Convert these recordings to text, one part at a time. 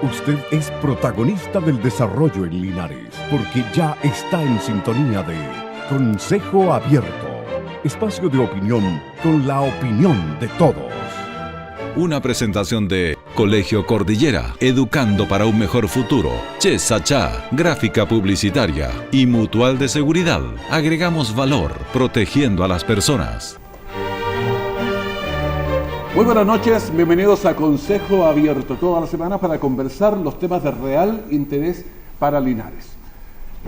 Usted es protagonista del desarrollo en Linares, porque ya está en sintonía de Consejo Abierto, espacio de opinión con la opinión de todos. Una presentación de Colegio Cordillera, educando para un mejor futuro. Chesachá, gráfica publicitaria y Mutual de Seguridad. Agregamos valor, protegiendo a las personas. Muy buenas noches, bienvenidos a Consejo Abierto, toda la semana para conversar los temas de real interés para Linares.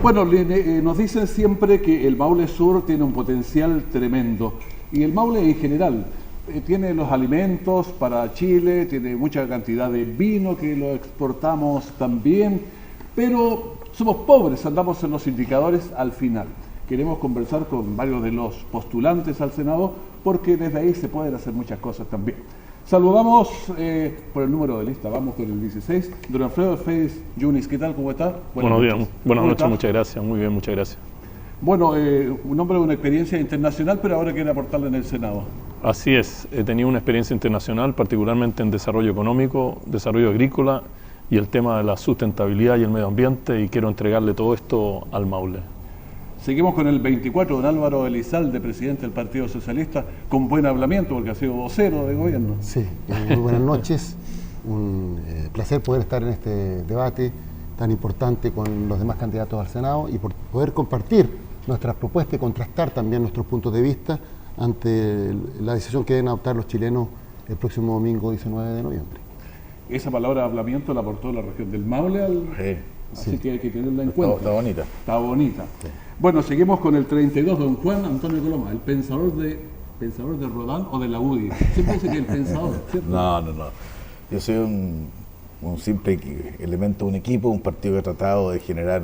Bueno, nos dicen siempre que el Maule Sur tiene un potencial tremendo, y el Maule en general tiene los alimentos para Chile, tiene mucha cantidad de vino que lo exportamos también, pero somos pobres, andamos en los indicadores al final. Queremos conversar con varios de los postulantes al Senado, porque desde ahí se pueden hacer muchas cosas también. Saludamos por el número de lista, vamos con el 16, don Alfredo Félix Yunis. ¿Qué tal? ¿Cómo está? Buenos días, buenas noches, muchas gracias, muy bien, muchas gracias. Bueno, un hombre de una experiencia internacional, pero ahora quiere aportarle en el Senado. Así es, he tenido una experiencia internacional, particularmente en desarrollo económico, desarrollo agrícola y el tema de la sustentabilidad y el medio ambiente, y quiero entregarle todo esto al Maule. Seguimos con el 24, don Álvaro Elizalde, presidente del Partido Socialista, con buen hablamiento porque ha sido vocero de gobierno. Sí, muy buenas noches, un placer poder estar en este debate tan importante con los demás candidatos al Senado y por poder compartir nuestras propuestas y contrastar también nuestros puntos de vista ante la decisión que deben adoptar los chilenos el próximo domingo 19 de noviembre. Esa palabra hablamiento la aportó la región del Maule así que hay que tenerla en cuenta. Está bonita. Está bonita. Sí. Bueno, seguimos con el 32, don Juan Antonio Coloma, el pensador de Rodán o de la UDI. Siempre dice que el pensador, ¿cierto? No. Yo soy un simple elemento de un equipo, un partido que ha tratado de generar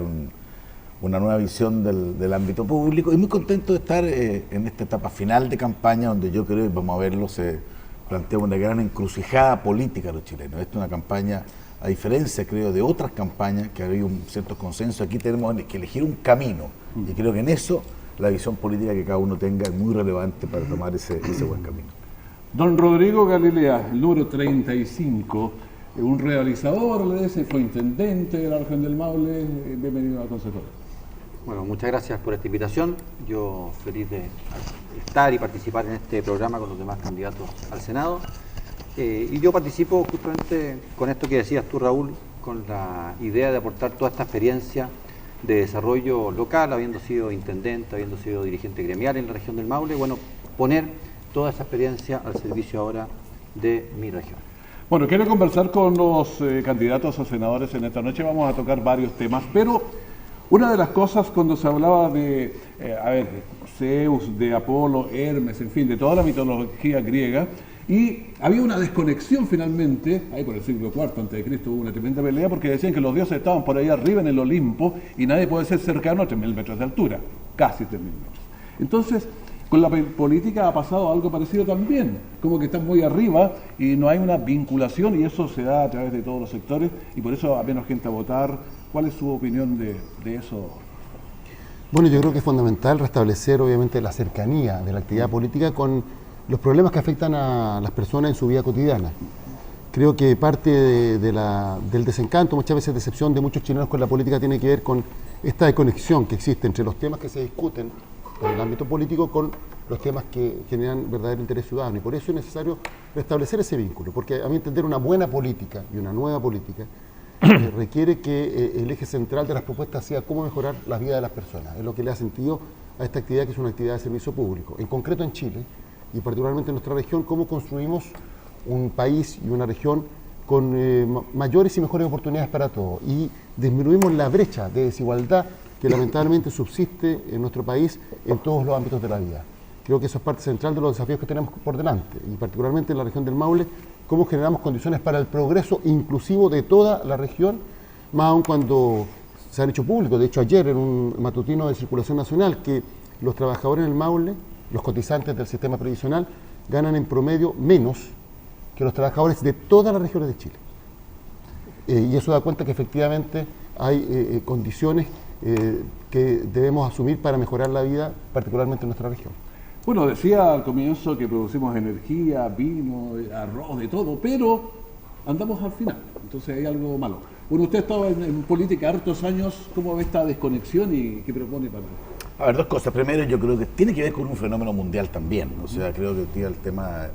una nueva visión del ámbito público, y muy contento de estar en esta etapa final de campaña, donde yo creo, y vamos a verlo, se plantea una gran encrucijada política a los chilenos. Esta es una campaña, a diferencia, creo, de otras campañas, que había un cierto consenso. Aquí tenemos que elegir un camino, y creo que en eso la visión política que cada uno tenga es muy relevante para tomar ese buen camino. Don Rodrigo Galilea, el número 35, un realizador, fue intendente de la región del Maule. Bienvenido al Consejo. Bueno, muchas gracias por esta invitación. Yo feliz de estar y participar en este programa con los demás candidatos al Senado. Y yo participo justamente con esto que decías tú, Raúl, con la idea de aportar toda esta experiencia de desarrollo local, habiendo sido intendente, habiendo sido dirigente gremial en la región del Maule, bueno, poner toda esa experiencia al servicio ahora de mi región. Bueno, quiero conversar con los candidatos a senadores en esta noche. Vamos a tocar varios temas, pero una de las cosas cuando se hablaba de Zeus, de Apolo, Hermes, en fin, de toda la mitología griega, y había una desconexión finalmente, ahí por el siglo IV a.C. hubo una tremenda pelea porque decían que los dioses estaban por ahí arriba en el Olimpo y nadie puede ser cercano a 3.000 metros de altura, casi 3.000 metros. Entonces, con la política ha pasado algo parecido también, como que están muy arriba y no hay una vinculación, y eso se da a través de todos los sectores, y por eso va menos gente a votar. ¿Cuál es su opinión de eso? Bueno, yo creo que es fundamental restablecer obviamente la cercanía de la actividad política con los problemas que afectan a las personas en su vida cotidiana. Creo que parte del desencanto, muchas veces decepción de muchos chilenos con la política tiene que ver con esta desconexión que existe entre los temas que se discuten en el ámbito político con los temas que generan verdadero interés ciudadano, y por eso es necesario restablecer ese vínculo, porque a mi entender una buena política y una nueva política requiere que el eje central de las propuestas sea cómo mejorar la vida de las personas. Es lo que le da sentido a esta actividad, que es una actividad de servicio público. En concreto en Chile, y particularmente en nuestra región, cómo construimos un país y una región con mayores y mejores oportunidades para todos, y disminuimos la brecha de desigualdad que lamentablemente subsiste en nuestro país en todos los ámbitos de la vida. Creo que eso es parte central de los desafíos que tenemos por delante, y particularmente en la región del Maule, cómo generamos condiciones para el progreso inclusivo de toda la región, más aún cuando se han hecho públicos. De hecho, ayer en un matutino de Circulación Nacional, que los trabajadores en el Maule, los cotizantes del sistema previsional, ganan en promedio menos que los trabajadores de todas las regiones de Chile. Y eso da cuenta que efectivamente hay condiciones que debemos asumir para mejorar la vida, particularmente en nuestra región. Bueno, decía al comienzo que producimos energía, vino, arroz, de todo, pero andamos al final. Entonces hay algo malo. Bueno, usted ha estado en política hartos años. ¿Cómo ve esta desconexión y qué propone para...? A ver, dos cosas. Primero, yo creo que tiene que ver con un fenómeno mundial también. O sea, creo que el tema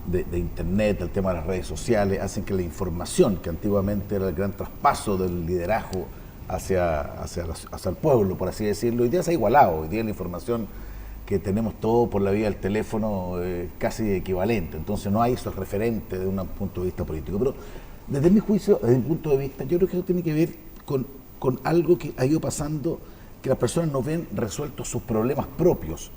de Internet, el tema de las redes sociales, hacen que la información, que antiguamente era el gran traspaso del liderazgo hacia el pueblo, por así decirlo, hoy día se ha igualado. Hoy día la información que tenemos todo por la vía del teléfono casi equivalente. Entonces no hay esos referentes desde un punto de vista político. Pero desde mi juicio, desde mi punto de vista, yo creo que eso tiene que ver con algo que ha ido pasando, que las personas no ven resueltos sus problemas propios.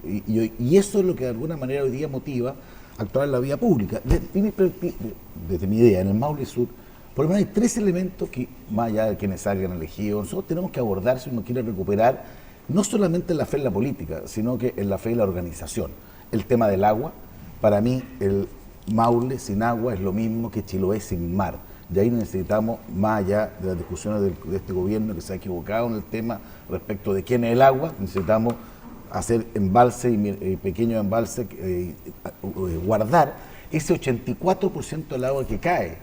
Y eso es lo que de alguna manera hoy día motiva actuar en la vía pública. Desde mi idea, en el Maule Sur, por lo menos hay 3 elementos que, más allá de quienes salgan elegidos, nosotros tenemos que abordar si uno quiere recuperar no solamente la fe en la política, sino que en la fe en la organización. El tema del agua, para mí el Maule sin agua es lo mismo que Chiloé sin mar. Y ahí necesitamos, más allá de las discusiones de este gobierno que se ha equivocado en el tema respecto de quién es el agua, necesitamos hacer embalse y pequeños embalses, guardar ese 84% del agua que cae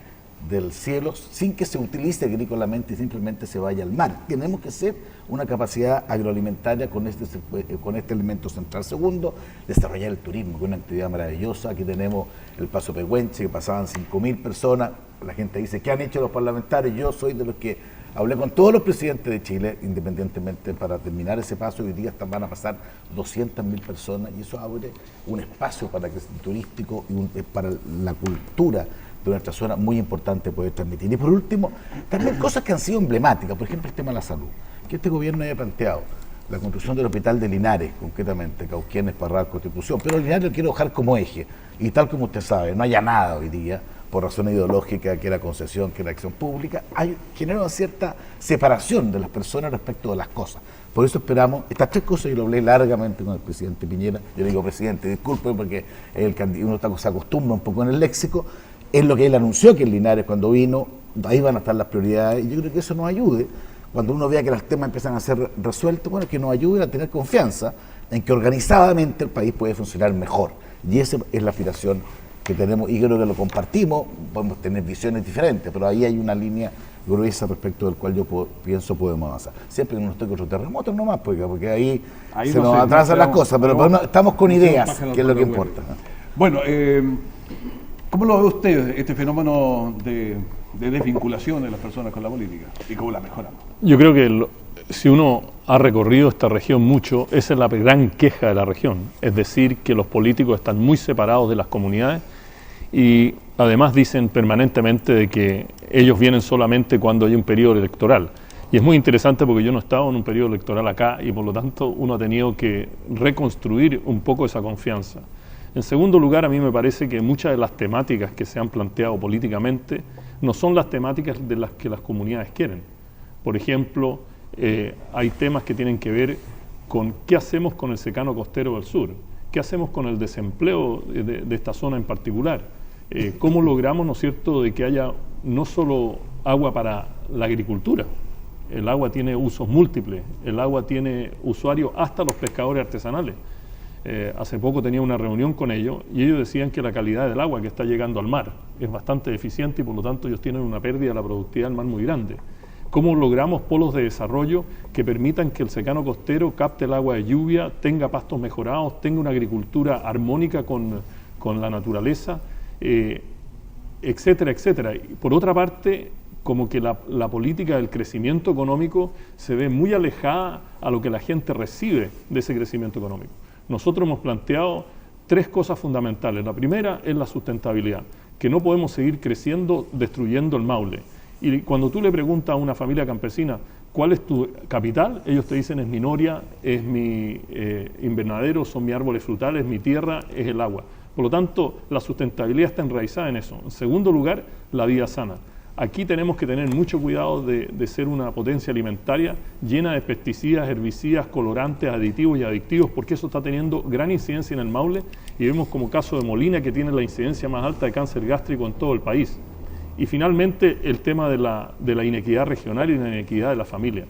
del cielo sin que se utilice agrícolamente y simplemente se vaya al mar. Tenemos que hacer una capacidad agroalimentaria con este elemento central. Segundo, desarrollar el turismo, que es una actividad maravillosa. Aquí tenemos el Paso Pehuenche, que pasaban 5.000 personas. La gente dice, ¿qué han hecho los parlamentarios? Yo soy de los que hablé con todos los presidentes de Chile, independientemente, para terminar ese paso. Hoy día van a pasar 200.000 personas y eso abre un espacio para que turístico y para la cultura de nuestra zona muy importante poder transmitir. Y por último, también cosas que han sido emblemáticas, por ejemplo el tema de la salud, que este gobierno haya planteado la construcción del hospital de Linares, concretamente, Cauquenes, Parral, Constitución, pero Linares lo quiero dejar como eje, y tal como usted sabe, no haya nada hoy día, por razones ideológicas, que era concesión, que era acción pública, genera una cierta separación de las personas respecto de las cosas. Por eso esperamos, estas 3 cosas, yo lo hablé largamente con el presidente Piñera, yo le digo, presidente, disculpe, porque uno se acostumbra un poco en el léxico, es lo que él anunció que en Linares cuando vino, ahí van a estar las prioridades, y yo creo que eso nos ayude, cuando uno vea que los temas empiezan a ser resueltos, bueno, que nos ayude a tener confianza en que organizadamente el país puede funcionar mejor, y esa es la aspiración que tenemos, y creo que lo compartimos, podemos tener visiones diferentes, pero ahí hay una línea gruesa respecto del cual yo pienso podemos avanzar. Siempre no estoy con otros terremotos nomás, porque ahí se nos atrasan las cosas, pero estamos con ideas, que es lo que importa. Bueno, ¿cómo lo ve usted, este fenómeno de desvinculación de las personas con la política y cómo la mejoramos? Yo creo que si uno ha recorrido esta región mucho, esa es la gran queja de la región, es decir, que los políticos están muy separados de las comunidades y además dicen permanentemente de que ellos vienen solamente cuando hay un periodo electoral. Y es muy interesante porque yo no he estado en un periodo electoral acá y por lo tanto uno ha tenido que reconstruir un poco esa confianza. En segundo lugar, a mí me parece que muchas de las temáticas que se han planteado políticamente no son las temáticas de las que las comunidades quieren. Por ejemplo, hay temas que tienen que ver con qué hacemos con el secano costero del sur, qué hacemos con el desempleo de esta zona en particular, cómo logramos, ¿no es cierto?, de que haya no solo agua para la agricultura, el agua tiene usos múltiples, el agua tiene usuarios hasta los pescadores artesanales. Hace poco tenía una reunión con ellos y ellos decían que la calidad del agua que está llegando al mar es bastante deficiente y por lo tanto ellos tienen una pérdida de la productividad del mar muy grande. ¿Cómo logramos polos de desarrollo que permitan que el secano costero capte el agua de lluvia, tenga pastos mejorados, tenga una agricultura armónica con la naturaleza, etcétera, etcétera? Y por otra parte, como que la política del crecimiento económico se ve muy alejada a lo que la gente recibe de ese crecimiento económico. Nosotros hemos planteado 3 cosas fundamentales. La primera es la sustentabilidad, que no podemos seguir creciendo destruyendo el Maule. Y cuando tú le preguntas a una familia campesina, ¿cuál es tu capital? Ellos te dicen, es mi noria, es mi invernadero, son mis árboles frutales, mi tierra, es el agua. Por lo tanto, la sustentabilidad está enraizada en eso. En segundo lugar, la vida sana. Aquí tenemos que tener mucho cuidado de ser una potencia alimentaria llena de pesticidas, herbicidas, colorantes, aditivos y adictivos, porque eso está teniendo gran incidencia en el Maule y vemos como caso de Molina, que tiene la incidencia más alta de cáncer gástrico en todo el país. Y finalmente el tema de la inequidad regional y la inequidad de la familia.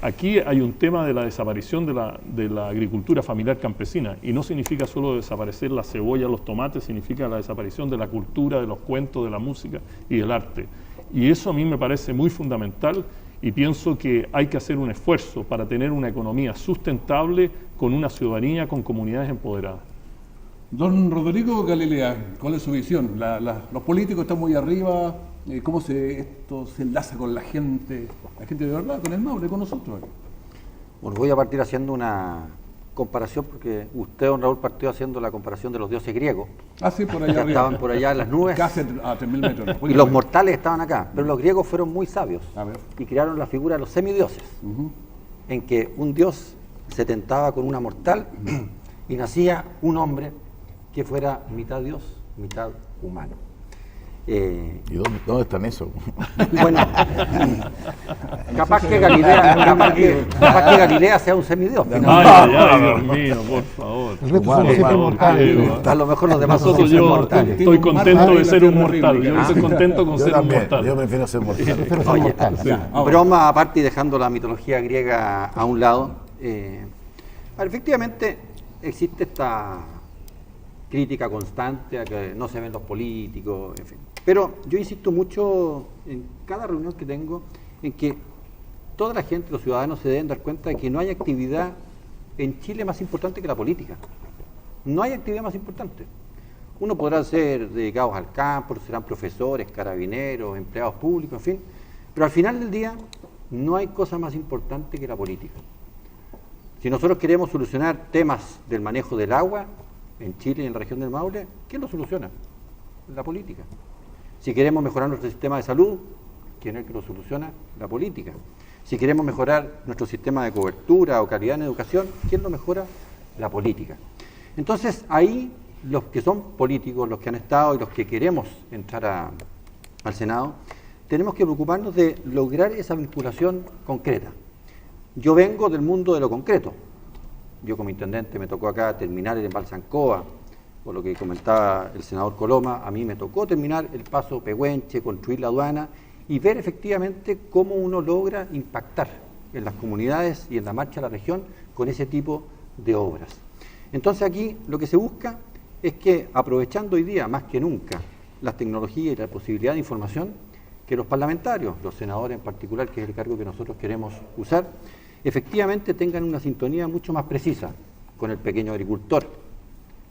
Aquí hay un tema de la desaparición de la agricultura familiar campesina, y no significa solo desaparecer la cebolla, los tomates, significa la desaparición de la cultura, de los cuentos, de la música y del arte. Y eso a mí me parece muy fundamental, y pienso que hay que hacer un esfuerzo para tener una economía sustentable con una ciudadanía, con comunidades empoderadas. Don Rodrigo Galilea, ¿cuál es su visión? Los políticos están muy arriba, ¿cómo esto se enlaza con la gente de verdad, con el Maule, con nosotros? Bueno, voy a partir haciendo una comparación, porque usted, don Raúl, partió haciendo la comparación de los dioses griegos. Ah, sí, por allá arriba. Estaban por allá en las nubes. Casi a 3.000 metros. Y los mortales estaban acá, pero los griegos fueron muy sabios A ver. y crearon la figura de los semidioses, en que un dios se tentaba con una mortal y nacía un hombre que fuera mitad dios, mitad humano. ¿Y dónde están eso? Bueno, capaz que Galilea sea un semidios. Ay, Dios mío, por favor. El resto somos siempre mortales. A lo mejor los demás son Nosotros, yo mortales. estoy contento de ser un mortal. Yo Ah. estoy contento con Yo ser un también, mortal. yo prefiero ser mortal. Prefiero ser Oye, mortal. broma aparte y dejando la mitología griega a un lado, efectivamente existe esta crítica constante a que no se ven los políticos, en fin. Pero yo insisto mucho en cada reunión que tengo en que toda la gente, los ciudadanos, se deben dar cuenta de que no hay actividad en Chile más importante que la política. No hay actividad más importante. Uno podrá ser dedicados al campo, serán profesores, carabineros, empleados públicos, en fin, pero al final del día no hay cosa más importante que la política. Si nosotros queremos solucionar temas del manejo del agua en Chile y en la región del Maule, ¿quién lo soluciona? La política. Si queremos mejorar nuestro sistema de salud, ¿quién es el que lo soluciona? La política. Si queremos mejorar nuestro sistema de cobertura o calidad en educación, ¿quién lo mejora? La política. Entonces, ahí los que son políticos, los que han estado y los que queremos entrar al Senado, tenemos que preocuparnos de lograr esa vinculación concreta. Yo vengo del mundo de lo concreto. Yo como intendente me tocó acá terminar el embalse Ancoa, por lo que comentaba el senador Coloma, a mí me tocó terminar el paso Pehuenche, construir la aduana y ver efectivamente cómo uno logra impactar en las comunidades y en la marcha de la región con ese tipo de obras. Entonces aquí lo que se busca es que, aprovechando hoy día más que nunca las tecnologías y la posibilidad de información, que los parlamentarios, los senadores en particular, que es el cargo que nosotros queremos usar, efectivamente tengan una sintonía mucho más precisa con el pequeño agricultor,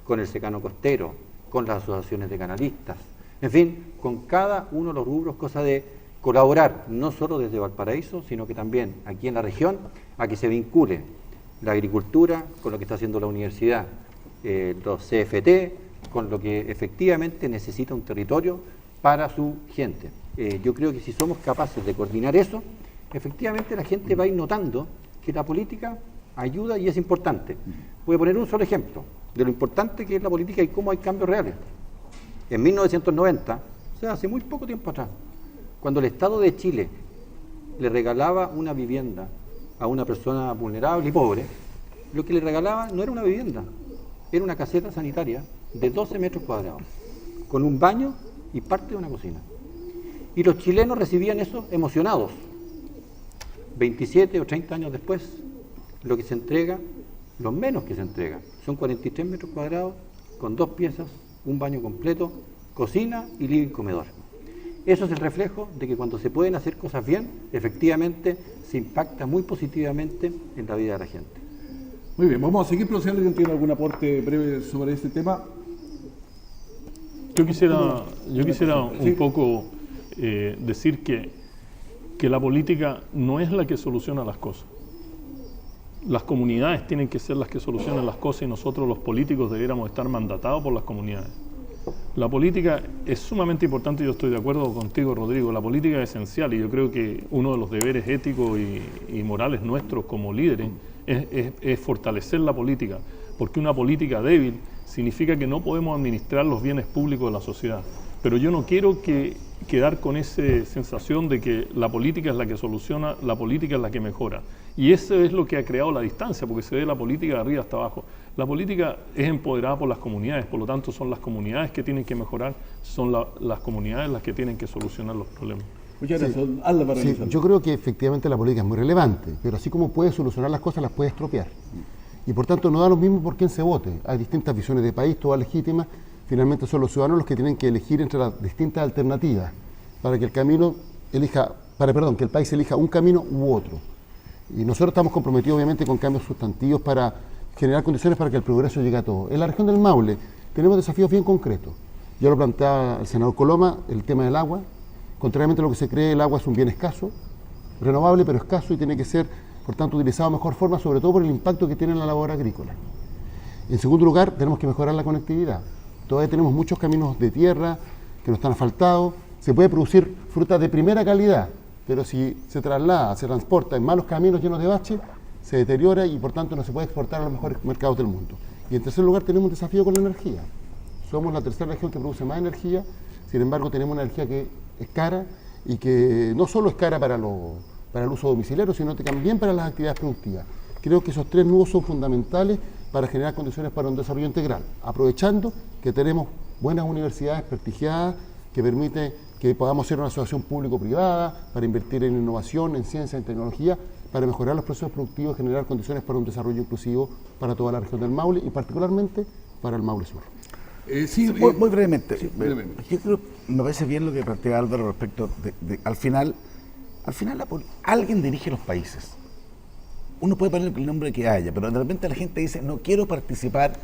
con el secano costero, con las asociaciones de canalistas, en fin, con cada uno de los rubros, cosa de colaborar no solo desde Valparaíso, sino que también aquí en la región, a que se vincule la agricultura con lo que está haciendo la universidad, los CFT, con lo que efectivamente necesita un territorio para su gente. Yo creo que si somos capaces de coordinar eso, efectivamente la gente va a ir notando que la política ayuda y es importante. Voy a poner un solo ejemplo de lo importante que es la política y cómo hay cambios reales. En 1990, o sea, hace muy poco tiempo atrás, cuando el Estado de Chile le regalaba una vivienda a una persona vulnerable y pobre, lo que le regalaba no era una vivienda, era una caseta sanitaria de 12 metros cuadrados, con un baño y parte de una cocina. Y los chilenos recibían eso emocionados. 27 o 30 años después, lo que se entrega, lo menos que se entrega, son 43 metros cuadrados con 2 piezas, un baño completo, cocina y living comedor. Eso es el reflejo de que cuando se pueden hacer cosas bien, efectivamente se impacta muy positivamente en la vida de la gente. Muy bien, vamos a seguir, pero si alguien tiene algún aporte breve sobre este tema. Yo quisiera un poco decir que la política no es la que soluciona las cosas. Las comunidades tienen que ser las que solucionan las cosas y nosotros los políticos debiéramos estar mandatados por las comunidades. La política es sumamente importante, yo estoy de acuerdo contigo, Rodrigo, la política es esencial y yo creo que uno de los deberes éticos y morales nuestros como líderes es fortalecer la política, porque una política débil significa que no podemos administrar los bienes públicos de la sociedad. Pero yo no quiero quedar con esa sensación de que la política es la que soluciona, la política es la que mejora. Y eso es lo que ha creado la distancia, porque se ve la política de arriba hasta abajo. La política es empoderada por las comunidades, por lo tanto son las comunidades que tienen que mejorar, son las comunidades las que tienen que solucionar los problemas. Muchas gracias. Álvaro Sí, Elizalde. yo creo que efectivamente la política es muy relevante, pero así como puede solucionar las cosas, las puede estropear. Y por tanto no da lo mismo por quién se vote. Hay distintas visiones de país, todas legítimas. Finalmente son los ciudadanos los que tienen que elegir entre las distintas alternativas para que el camino elija, que el país elija un camino u otro. Y nosotros estamos comprometidos obviamente con cambios sustantivos para generar condiciones para que el progreso llegue a todos. En la región del Maule tenemos desafíos bien concretos. Ya lo planteaba el senador Coloma, el tema del agua. Contrariamente a lo que se cree, el agua es un bien escaso, renovable pero escaso y tiene que ser, por tanto, utilizado de mejor forma, sobre todo por el impacto que tiene en la labor agrícola. En segundo lugar, tenemos que mejorar la conectividad. Todavía tenemos muchos caminos de tierra que no están asfaltados. Se puede producir fruta de primera calidad, pero si se traslada, se transporta en malos caminos llenos de baches, se deteriora y por tanto no se puede exportar a los mejores mercados del mundo. Y en tercer lugar, tenemos un desafío con la energía. Somos la tercera región que produce más energía, sin embargo tenemos una energía que es cara y que no solo es cara para el uso domiciliario, sino que también para las actividades productivas. Creo que esos tres nudos son fundamentales para generar condiciones para un desarrollo integral, aprovechando que tenemos buenas universidades prestigiadas que permiten que podamos ser una asociación público-privada para invertir en innovación, en ciencia, en tecnología, para mejorar los procesos productivos y generar condiciones para un desarrollo inclusivo para toda la región del Maule y particularmente para el Maule Sur. Muy brevemente. Sí, brevemente. Yo creo, me parece bien lo que plantea Álvaro respecto al final alguien dirige los países. Uno puede poner el nombre que haya, pero de repente la gente dice, no quiero participar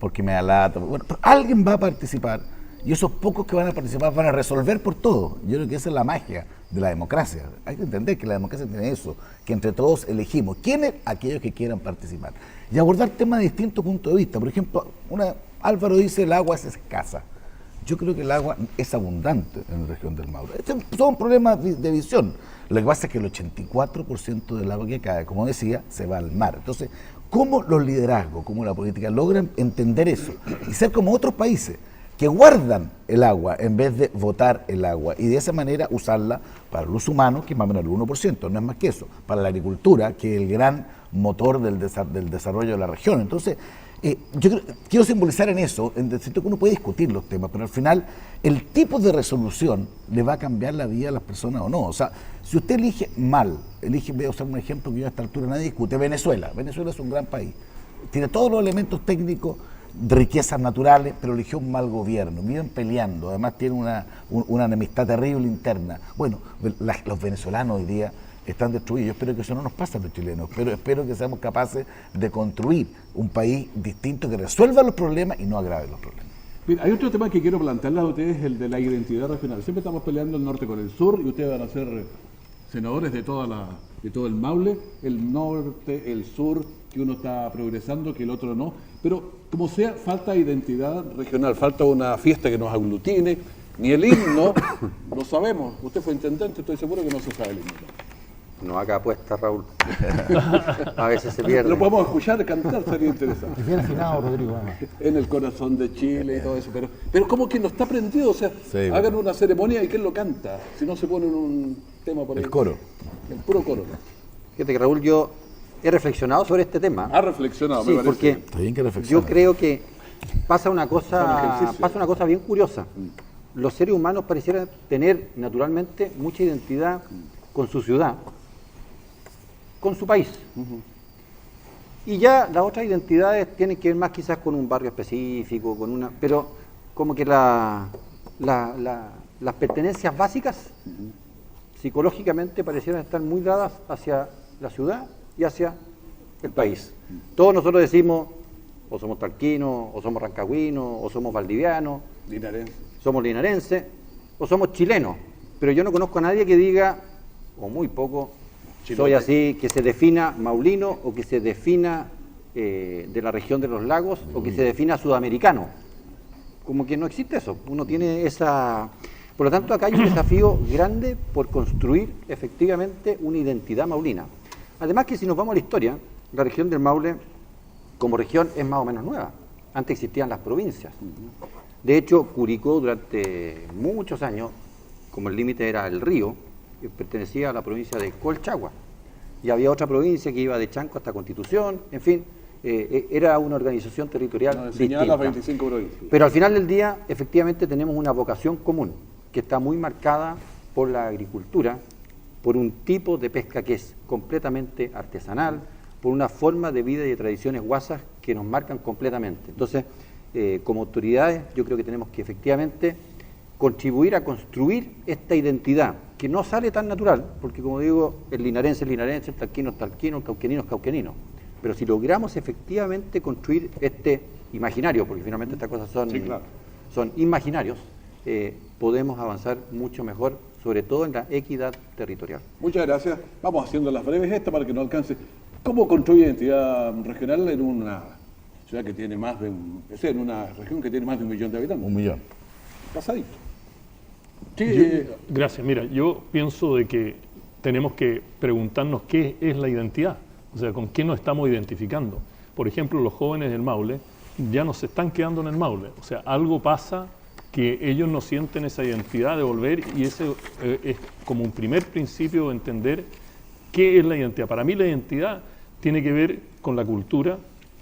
porque me da lata. Bueno, pero alguien va a participar y esos pocos que van a participar van a resolver por todo. Yo creo que esa es la magia de la democracia. Hay que entender que la democracia tiene eso, que entre todos elegimos quiénes, aquellos que quieran participar. Y abordar temas de distintos puntos de vista. Por ejemplo, Álvaro dice el agua es escasa. Yo creo que el agua es abundante en la región del Maule. Estos son problemas de visión. Lo que pasa es que el 84% del agua que cae, como decía, se va al mar. Entonces, ¿cómo los liderazgos, cómo la política logran entender eso? Y ser como otros países que guardan el agua en vez de botar el agua y de esa manera usarla para el uso humano, que es más o menos el 1%, no es más que eso, para la agricultura, que es el gran motor del desarrollo de la región. Entonces, yo quiero simbolizar en eso, siento que uno puede discutir los temas, pero al final el tipo de resolución le va a cambiar la vida a las personas o no. O sea, si usted elige mal, voy a usar un ejemplo que yo a esta altura nadie discute, Venezuela. Venezuela es un gran país, tiene todos los elementos técnicos, de riquezas naturales, pero eligió un mal gobierno, viven peleando, además tiene una enemistad terrible interna. Bueno, los venezolanos hoy día están destruidos. Yo espero que eso no nos pase a los chilenos, pero espero que seamos capaces de construir un país distinto que resuelva los problemas y no agrave los problemas. Mira, hay otro tema que quiero plantearles a ustedes, el de la identidad regional. Siempre estamos peleando el norte con el sur y ustedes van a ser senadores de todo el Maule, el norte, el sur, que uno está progresando, que el otro no. Pero como sea, falta identidad regional, falta una fiesta que nos aglutine, ni el himno, no sabemos. Usted fue intendente, estoy seguro que no se sabe el himno. No haga apuesta, Raúl. A veces se pierde. Lo podemos escuchar cantar, sería interesante. Es bien afinado, Rodrigo. En el corazón de Chile y todo eso, pero como que no está prendido, o sea, Sí, hagan una ceremonia y ¿quién lo canta? Si no se ponen un tema por ahí. El coro. El puro coro. Fíjate que, Raúl, yo he reflexionado sobre este tema. Ha reflexionado, Sí, me parece. porque Está bien que reflexione. yo creo que pasa una Son ejercicios. cosa bien curiosa. Los seres humanos parecieran tener naturalmente mucha identidad con su ciudad, con su país. Y ya las otras identidades tienen que ver más quizás con un barrio específico, pero como que las pertenencias básicas psicológicamente parecieran estar muy dadas hacia la ciudad y hacia el país. Todos nosotros decimos, o somos talquinos, o somos rancagüinos, o somos valdivianos, Linarense. somos linarenses, o somos chilenos, pero yo no conozco a nadie que diga, o muy poco, soy así, que se defina maulino, o que se defina de la región de los lagos, o que se defina sudamericano. Como que no existe eso, uno tiene esa... Por lo tanto, acá hay un desafío grande por construir efectivamente una identidad maulina. Además que si nos vamos a la historia, la región del Maule como región es más o menos nueva. Antes existían las provincias. De hecho, Curicó durante muchos años, como el límite era el río, pertenecía a la provincia de Colchagua. Y había otra provincia que iba de Chanco hasta Constitución, en fin, era una organización territorial distinta. Las 25 provincias. Pero al final del día, efectivamente, tenemos una vocación común, que está muy marcada por la agricultura, por un tipo de pesca que es completamente artesanal, por una forma de vida y de tradiciones guasas que nos marcan completamente. Entonces, como autoridades, yo creo que tenemos que efectivamente contribuir a construir esta identidad, que no sale tan natural, porque como digo, el linarense es linarense, el talquino es talquino, el cauquenino es cauquenino. Pero si logramos efectivamente construir este imaginario, porque finalmente estas cosas son imaginarios, podemos avanzar mucho mejor, sobre todo en la equidad territorial. Muchas gracias. Vamos haciendo las breves estas para que no alcance. ¿Cómo construye identidad regional en una ciudad que tiene más de en una región que tiene más de 1 millón de habitantes? 1 millón. Pasadito. Gracias. Mira, yo pienso de que tenemos que preguntarnos qué es la identidad, o sea, con qué nos estamos identificando. Por ejemplo, los jóvenes del Maule ya no se están quedando en el Maule, o sea, algo pasa que ellos no sienten esa identidad de volver, y ese es como un primer principio de entender qué es la identidad. Para mí la identidad tiene que ver con la cultura,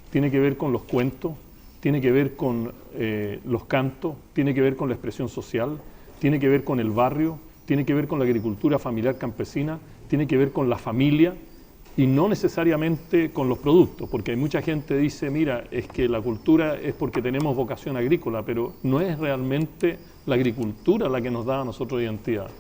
tiene que ver con los cuentos, tiene que ver con los cantos, tiene que ver con la expresión social, tiene que ver con el barrio, tiene que ver con la agricultura familiar campesina, tiene que ver con la familia, y no necesariamente con los productos, porque hay mucha gente que dice, mira, es que la cultura es porque tenemos vocación agrícola, pero no es realmente la agricultura la que nos da a nosotros identidad.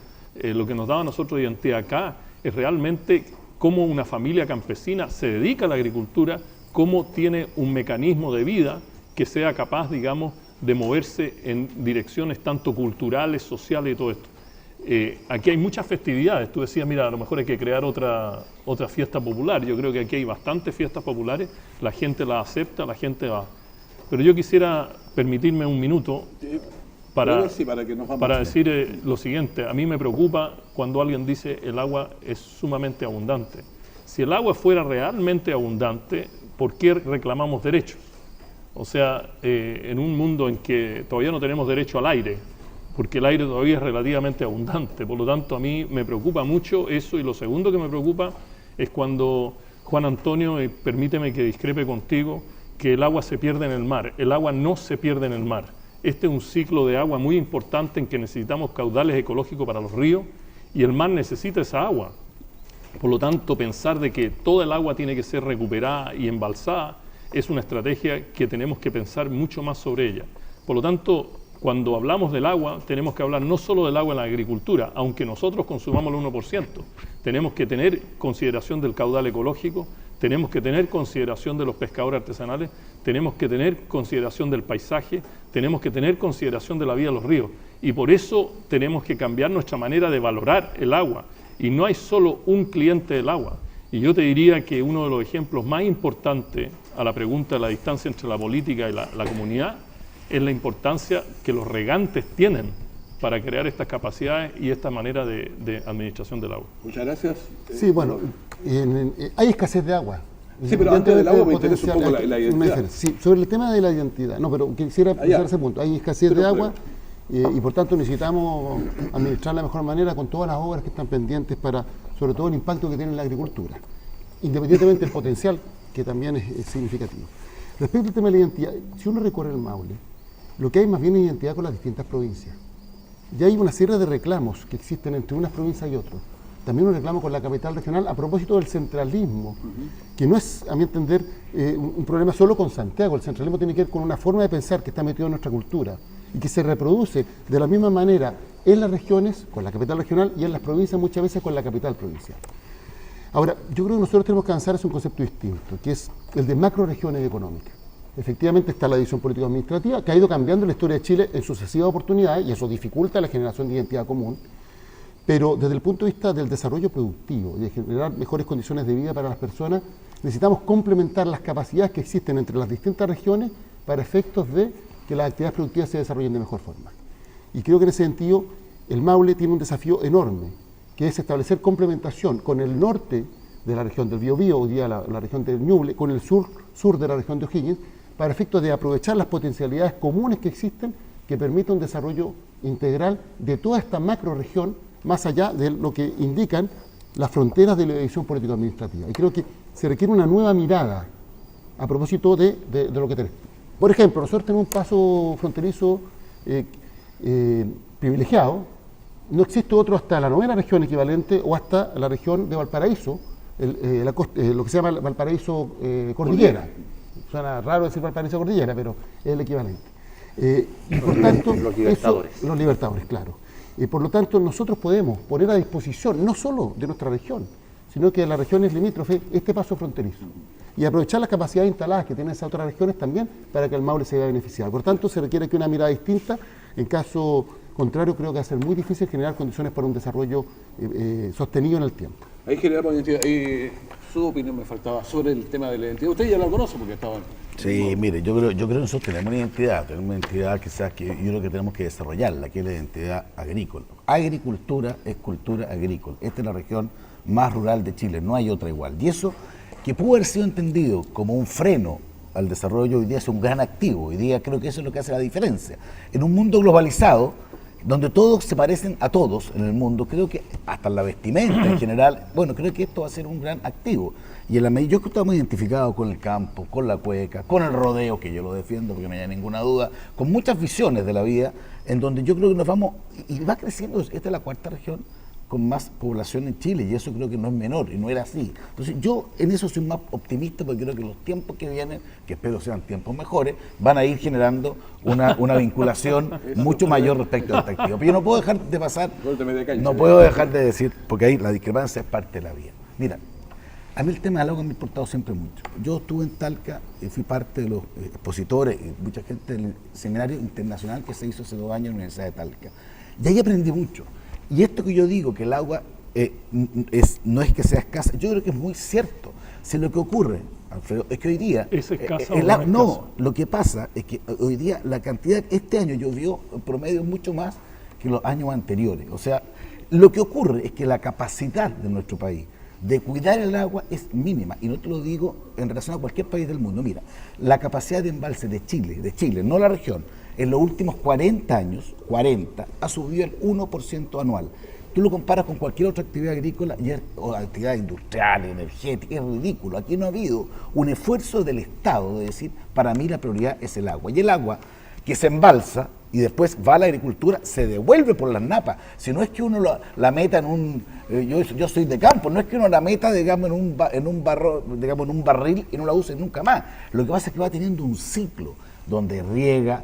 Lo que nos da a nosotros identidad acá es realmente cómo una familia campesina se dedica a la agricultura, cómo tiene un mecanismo de vida que sea capaz, digamos, de moverse en direcciones tanto culturales, sociales y todo esto. Aquí hay muchas festividades. Tú decías, mira, a lo mejor hay que crear otra fiesta popular. Yo creo que aquí hay bastantes fiestas populares, la gente las acepta, la gente va. Pero yo quisiera permitirme un minuto para decir lo siguiente. A mí me preocupa cuando alguien dice el agua es sumamente abundante. Si el agua fuera realmente abundante, ¿por qué reclamamos derechos? O sea, en un mundo en que todavía no tenemos derecho al aire, porque el aire todavía es relativamente abundante. Por lo tanto, a mí me preocupa mucho eso. Y lo segundo que me preocupa es cuando, Juan Antonio, y permíteme que discrepe contigo, que el agua se pierde en el mar. El agua no se pierde en el mar. Este es un ciclo de agua muy importante en que necesitamos caudales ecológicos para los ríos, y el mar necesita esa agua. Por lo tanto, pensar de que toda el agua tiene que ser recuperada y embalsada es una estrategia que tenemos que pensar mucho más sobre ella. Por lo tanto, cuando hablamos del agua, tenemos que hablar no solo del agua en la agricultura, aunque nosotros consumamos el 1%. Tenemos que tener consideración del caudal ecológico, tenemos que tener consideración de los pescadores artesanales, tenemos que tener consideración del paisaje, tenemos que tener consideración de la vida de los ríos. Y por eso tenemos que cambiar nuestra manera de valorar el agua. Y no hay solo un cliente del agua. Y yo te diría que uno de los ejemplos más importantes a la pregunta de la distancia entre la política y la comunidad es la importancia que los regantes tienen para crear estas capacidades y esta manera de administración del agua. Muchas gracias. Sí, bueno, hay escasez de agua. Sí, pero antes del agua me interesa un poco la identidad. Sí, sobre el tema de la identidad, no, pero quisiera pasar ese punto. Hay escasez de agua y por tanto necesitamos administrarla de la mejor manera con todas las obras que están pendientes para, sobre todo, el impacto que tiene en la agricultura, independientemente del potencial, que también es significativo. Respecto al tema de la identidad, si uno recorre el Maule, lo que hay más bien es identidad con las distintas provincias. Ya hay una serie de reclamos que existen entre unas provincias y otras. También un reclamo con la capital regional a propósito del centralismo, que no es, a mi entender, un problema solo con Santiago. El centralismo tiene que ver con una forma de pensar que está metido en nuestra cultura y que se reproduce de la misma manera en las regiones, con la capital regional, y en las provincias muchas veces con la capital provincial. Ahora, yo creo que nosotros tenemos que avanzar hacia un concepto distinto, que es el de macroregiones económicas. Efectivamente está la división político-administrativa, que ha ido cambiando la historia de Chile en sucesivas oportunidades, y eso dificulta la generación de identidad común, pero desde el punto de vista del desarrollo productivo y de generar mejores condiciones de vida para las personas, necesitamos complementar las capacidades que existen entre las distintas regiones para efectos de que las actividades productivas se desarrollen de mejor forma. Y creo que en ese sentido el Maule tiene un desafío enorme, que es establecer complementación con el norte de la región del Biobío, hoy día la región del Ñuble, con el sur de la región de O'Higgins, para efectos de aprovechar las potencialidades comunes que existen que permitan un desarrollo integral de toda esta macroregión, más allá de lo que indican las fronteras de la división político-administrativa. Y creo que se requiere una nueva mirada a propósito de lo que tenemos. Por ejemplo, nosotros tenemos un paso fronterizo privilegiado no existe otro hasta la 9ª región equivalente o hasta la región de Valparaíso, lo que se llama Valparaíso Cordillera. Suena raro decir Valparaíso Cordillera, pero es el equivalente. Y por tanto, los Libertadores. Los Libertadores, claro. Y por lo tanto, nosotros podemos poner a disposición, no solo de nuestra región, sino que de las regiones limítrofes, este paso fronterizo. Y aprovechar las capacidades instaladas que tienen esas otras regiones también para que el Maule se vea beneficiado. Por tanto, se requiere que una mirada distinta. En caso contrario, creo que va a ser muy difícil generar condiciones para un desarrollo sostenido en el tiempo. Ahí generamos identidad. Su opinión me faltaba sobre el tema de la identidad. Usted ya la conoce porque estaba... Sí, mire, yo creo que nosotros tenemos una identidad quizás que yo creo que tenemos que desarrollarla, que es la identidad agrícola. Agricultura es cultura agrícola. Esta es la región más rural de Chile, no hay otra igual. Y eso, que pudo haber sido entendido como un freno al desarrollo, hoy día es un gran activo. Hoy día creo que eso es lo que hace la diferencia. En un mundo globalizado, donde todos se parecen a todos en el mundo, creo que hasta la vestimenta en general, bueno, creo que esto va a ser un gran activo. Y en la medida, yo que estamos identificados con el campo, con la cueca, con el rodeo, que yo lo defiendo porque no hay ninguna duda, con muchas visiones de la vida, en donde yo creo que nos vamos, y va creciendo, esta es la 4ª región con más población en Chile, y eso creo que no es menor, y no era así. Entonces yo en eso soy más optimista, porque creo que los tiempos que vienen, que espero sean tiempos mejores, van a ir generando una vinculación mucho mayor respecto a este activo. Pero yo no puedo dejar de pasar, no puedo dejar de decir, porque ahí la discrepancia es parte de la vida. Mira, a mí el tema del agua me ha importado siempre mucho. Yo estuve en Talca y fui parte de los expositores y mucha gente del seminario internacional que se hizo hace 2 años en la Universidad de Talca. Y ahí aprendí mucho. Y esto que yo digo, que el agua no es que sea escasa, yo creo que es muy cierto. Si lo que ocurre, Alfredo, es que hoy día... ¿Es escasa no, lo que pasa es que hoy día la cantidad, este año llovió en promedio mucho más que los años anteriores. O sea, lo que ocurre es que la capacidad de nuestro país de cuidar el agua es mínima, y no te lo digo en relación a cualquier país del mundo. Mira, la capacidad de embalse de Chile, no la región, en los últimos 40 años, ha subido el 1% anual. Tú lo comparas con cualquier otra actividad agrícola o actividad industrial, energética, es ridículo. Aquí no ha habido un esfuerzo del Estado de decir, para mí la prioridad es el agua. Y el agua que se embalsa y después va a la agricultura, se devuelve por las napas. Si no es que uno la meta en un... yo soy de campo, no es que uno la meta, digamos, en un barril y no la use nunca más. Lo que pasa es que va teniendo un ciclo donde riega,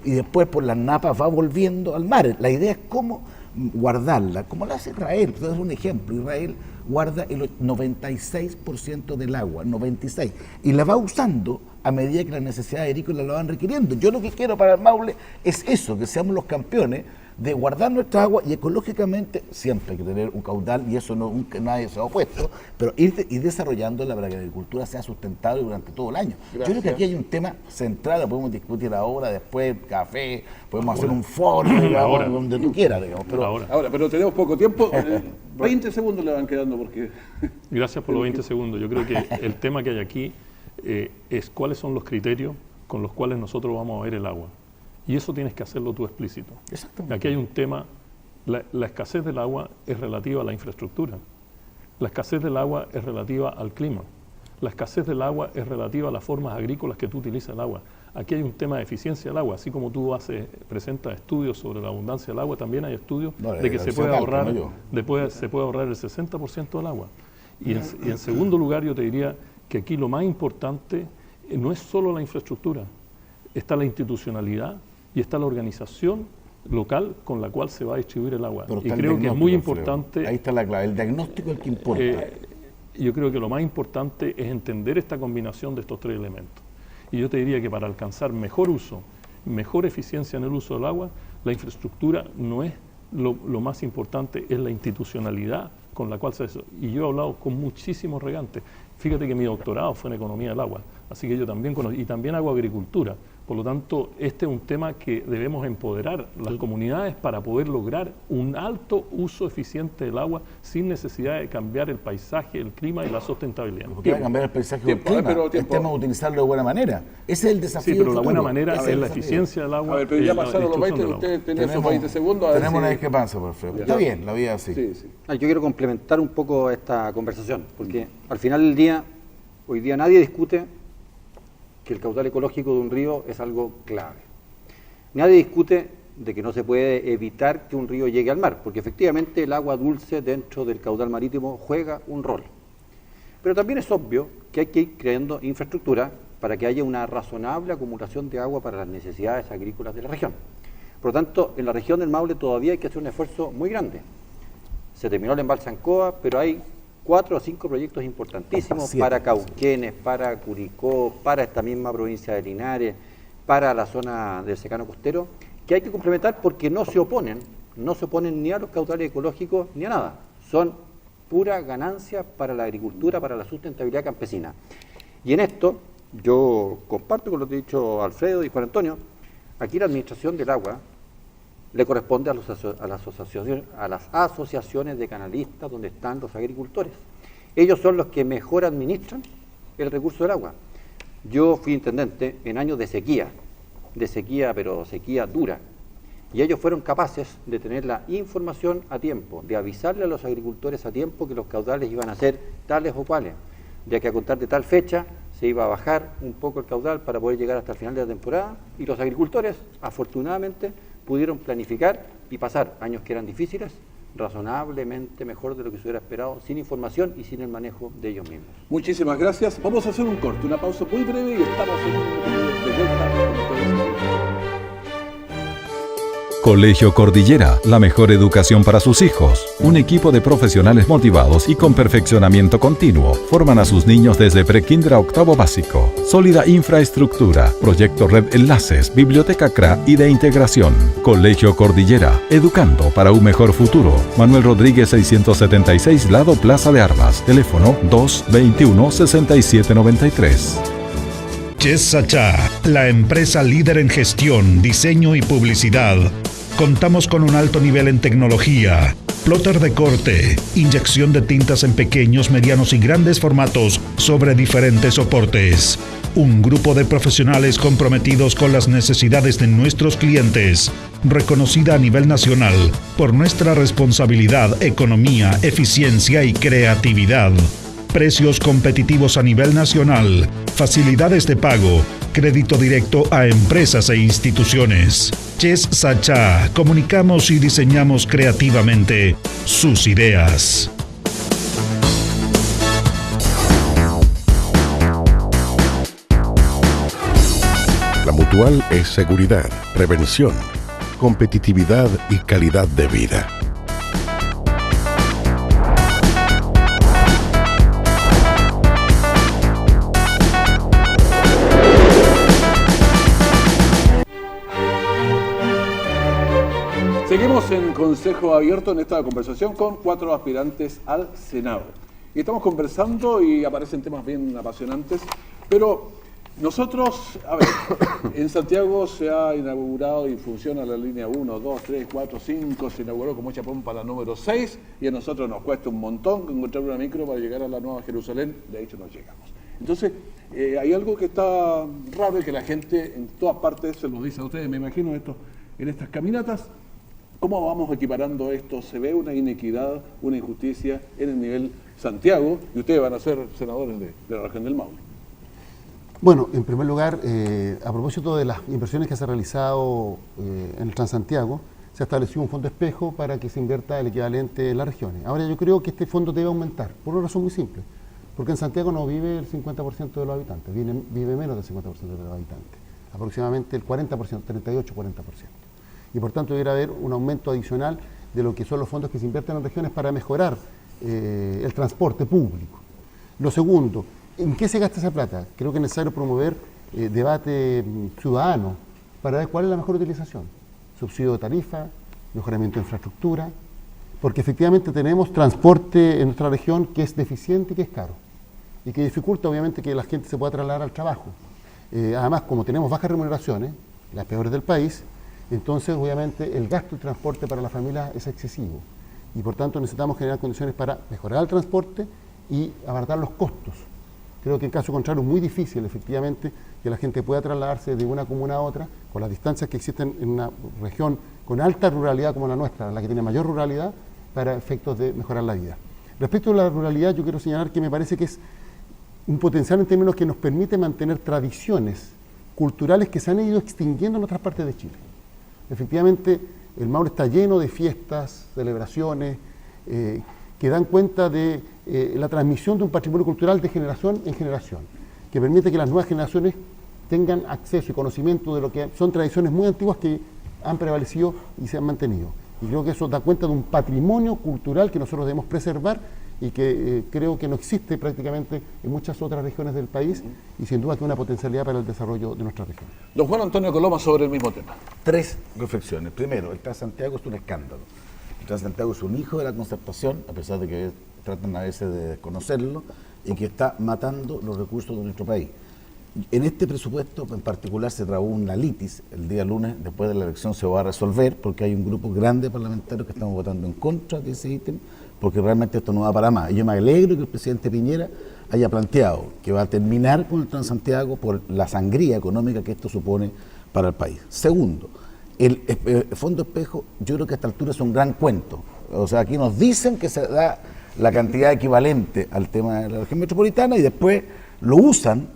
y después por las napas va volviendo al mar. La idea es cómo guardarla, como lo hace Israel. Entonces, un ejemplo, Israel guarda el 96% del agua, 96%, y la va usando a medida que las necesidades agrícolas la van requiriendo. Yo lo que quiero para el Maule es eso, que seamos los campeones de guardar nuestra agua, y ecológicamente siempre hay que tener un caudal, y eso nunca nadie se ha opuesto, pero ir desarrollándola para que la agricultura sea sustentable durante todo el año. Gracias. Yo creo que aquí hay un tema central, lo podemos discutir ahora, después, café, podemos hacer un foro, digamos, donde tú quieras, digamos. Pero tenemos poco tiempo, 20 segundos le van quedando porque... Gracias por los 20 segundos. Yo creo que el tema que hay aquí es cuáles son los criterios con los cuales nosotros vamos a ver el agua. Y eso tienes que hacerlo tú explícito. Exactamente. Aquí hay un tema, la escasez del agua es relativa a la infraestructura, la escasez del agua es relativa al clima, la escasez del agua es relativa a las formas agrícolas que tú utilizas el agua. Aquí hay un tema de eficiencia del agua, así como tú presentas estudios sobre la abundancia del agua, también hay estudios de que se puede ahorrar el 60% del agua. Y en segundo lugar, yo te diría que aquí lo más importante no es solo la infraestructura, está la institucionalidad y está la organización local con la cual se va a distribuir el agua. Y creo que es muy importante... Ahí está la clave, el diagnóstico es el que importa. Yo creo que lo más importante es entender esta combinación de estos 3 elementos. Y yo te diría que para alcanzar mejor uso, mejor eficiencia en el uso del agua, la infraestructura no es lo más importante, es la institucionalidad con la cual se hace. Y yo he hablado con muchísimos regantes. Fíjate que mi doctorado fue en economía del agua, así que yo también conozco, y también hago agricultura. Por lo tanto, este es un tema que debemos empoderar las comunidades para poder lograr un alto uso eficiente del agua sin necesidad de cambiar el paisaje, el clima y la sostenibilidad. ¿Por qué cambiar el paisaje y el clima? El tema es utilizarlo de buena manera. Ese es el desafío. Sí, pero la buena manera es la eficiencia del agua. A ver, pero ya pasaron los 20, ustedes tienen esos 20 segundos. Tenemos una discrepancia, por favor. Está bien, la vida así. Sí. Yo quiero complementar un poco esta conversación, porque al final del día, hoy día nadie discute que el caudal ecológico de un río es algo clave. Nadie discute de que no se puede evitar que un río llegue al mar, porque efectivamente el agua dulce dentro del caudal marítimo juega un rol. Pero también es obvio que hay que ir creando infraestructura para que haya una razonable acumulación de agua para las necesidades agrícolas de la región. Por lo tanto, en la región del Maule todavía hay que hacer un esfuerzo muy grande. Se terminó el embalse Ancoa, pero hay 4 o 5 proyectos importantísimos para Cauquenes, para Curicó, para esta misma provincia de Linares, para la zona del secano costero, que hay que complementar porque no se oponen ni a los caudales ecológicos ni a nada. Son pura ganancia para la agricultura, para la sustentabilidad campesina. Y en esto, yo comparto con lo que ha dicho Alfredo y Juan Antonio, aquí la administración del agua le corresponde a las asociaciones de canalistas donde están los agricultores. Ellos son los que mejor administran el recurso del agua. Yo fui intendente en años de sequía, pero sequía dura, y ellos fueron capaces de tener la información a tiempo, de avisarle a los agricultores a tiempo que los caudales iban a ser tales o cuales, ya que a contar de tal fecha se iba a bajar un poco el caudal para poder llegar hasta el final de la temporada, y los agricultores, afortunadamente, pudieron planificar y pasar años que eran difíciles, razonablemente mejor de lo que se hubiera esperado, sin información y sin el manejo de ellos mismos. Muchísimas gracias. Vamos a hacer un corte, una pausa muy breve y estamos de vuelta con ustedes. Colegio Cordillera, la mejor educación para sus hijos. Un equipo de profesionales motivados y con perfeccionamiento continuo forman a sus niños desde prekinder a octavo básico. Sólida infraestructura, proyecto Red Enlaces, biblioteca CRA y de integración. Colegio Cordillera, educando para un mejor futuro. Manuel Rodríguez 676, lado Plaza de Armas. Teléfono 221-6793. Ches Sachá, la empresa líder en gestión, diseño y publicidad. Contamos con un alto nivel en tecnología, plotter de corte, inyección de tintas en pequeños, medianos y grandes formatos sobre diferentes soportes. Un grupo de profesionales comprometidos con las necesidades de nuestros clientes, reconocida a nivel nacional por nuestra responsabilidad, economía, eficiencia y creatividad. Precios competitivos a nivel nacional, facilidades de pago, crédito directo a empresas e instituciones. Ches Sachá, comunicamos y diseñamos creativamente sus ideas. La Mutual es seguridad, prevención, competitividad y calidad de vida. Seguimos en Consejo Abierto en esta conversación con 4 aspirantes al Senado. Y estamos conversando y aparecen temas bien apasionantes, pero nosotros, a ver, en Santiago se ha inaugurado y funciona la línea 1, 2, 3, 4, 5, se inauguró con mucha pompa la número 6 y a nosotros nos cuesta un montón encontrar una micro para llegar a la Nueva Jerusalén, de hecho no llegamos. Entonces, hay algo que está raro y que la gente en todas partes se lo dice a ustedes, me imagino esto, en estas caminatas. ¿Cómo vamos equiparando esto? ¿Se ve una inequidad, una injusticia en el nivel Santiago? Y ustedes van a ser senadores de la región del Maule. Bueno, en primer lugar, a propósito de las inversiones que se han realizado en el Transantiago, se ha establecido un fondo espejo para que se invierta el equivalente en las regiones. Ahora yo creo que este fondo debe aumentar, por una razón muy simple, porque en Santiago no vive el 50% de los habitantes, vive menos del 50% de los habitantes, aproximadamente el 40%, 38-40%. Y por tanto debería haber un aumento adicional de lo que son los fondos que se invierten en regiones para mejorar el transporte público. Lo segundo, ¿en qué se gasta esa plata? Creo que es necesario promover debate ciudadano para ver cuál es la mejor utilización. Subsidio de tarifa, mejoramiento de infraestructura, porque efectivamente tenemos transporte en nuestra región que es deficiente y que es caro, y que dificulta obviamente que la gente se pueda trasladar al trabajo. Además, como tenemos bajas remuneraciones, las peores del país, entonces obviamente el gasto de transporte para la familia es excesivo y por tanto necesitamos generar condiciones para mejorar el transporte y abaratar los costos. Creo que en caso contrario es muy difícil efectivamente que la gente pueda trasladarse de una comuna a otra con las distancias que existen en una región con alta ruralidad como la nuestra, la que tiene mayor ruralidad, para efectos de mejorar la vida. Respecto a la ruralidad, yo quiero señalar que me parece que es un potencial en términos que nos permite mantener tradiciones culturales que se han ido extinguiendo en otras partes de Chile. Efectivamente, el Maule está lleno de fiestas, celebraciones, que dan cuenta de la transmisión de un patrimonio cultural de generación en generación, que permite que las nuevas generaciones tengan acceso y conocimiento de lo que son tradiciones muy antiguas que han prevalecido y se han mantenido. Y creo que eso da cuenta de un patrimonio cultural que nosotros debemos preservar y que creo que no existe prácticamente en muchas otras regiones del país y sin duda que es una potencialidad para el desarrollo de nuestra región. Don Juan Antonio Coloma, sobre el mismo tema. 3 reflexiones. Primero, el Transantiago es un escándalo. El Transantiago es un hijo de la concertación, a pesar de que tratan a veces de desconocerlo, y que está matando los recursos de nuestro país. En este presupuesto en particular se trabó una litis el día lunes, después de la elección se va a resolver, porque hay un grupo grande de parlamentarios que estamos votando en contra de ese ítem, porque realmente esto no va para más. Y yo me alegro que el presidente Piñera haya planteado que va a terminar con el Transantiago por la sangría económica que esto supone para el país. Segundo, el Fondo Espejo, yo creo que a esta altura es un gran cuento. O sea, aquí nos dicen que se da la cantidad equivalente al tema de la región metropolitana y después lo usan.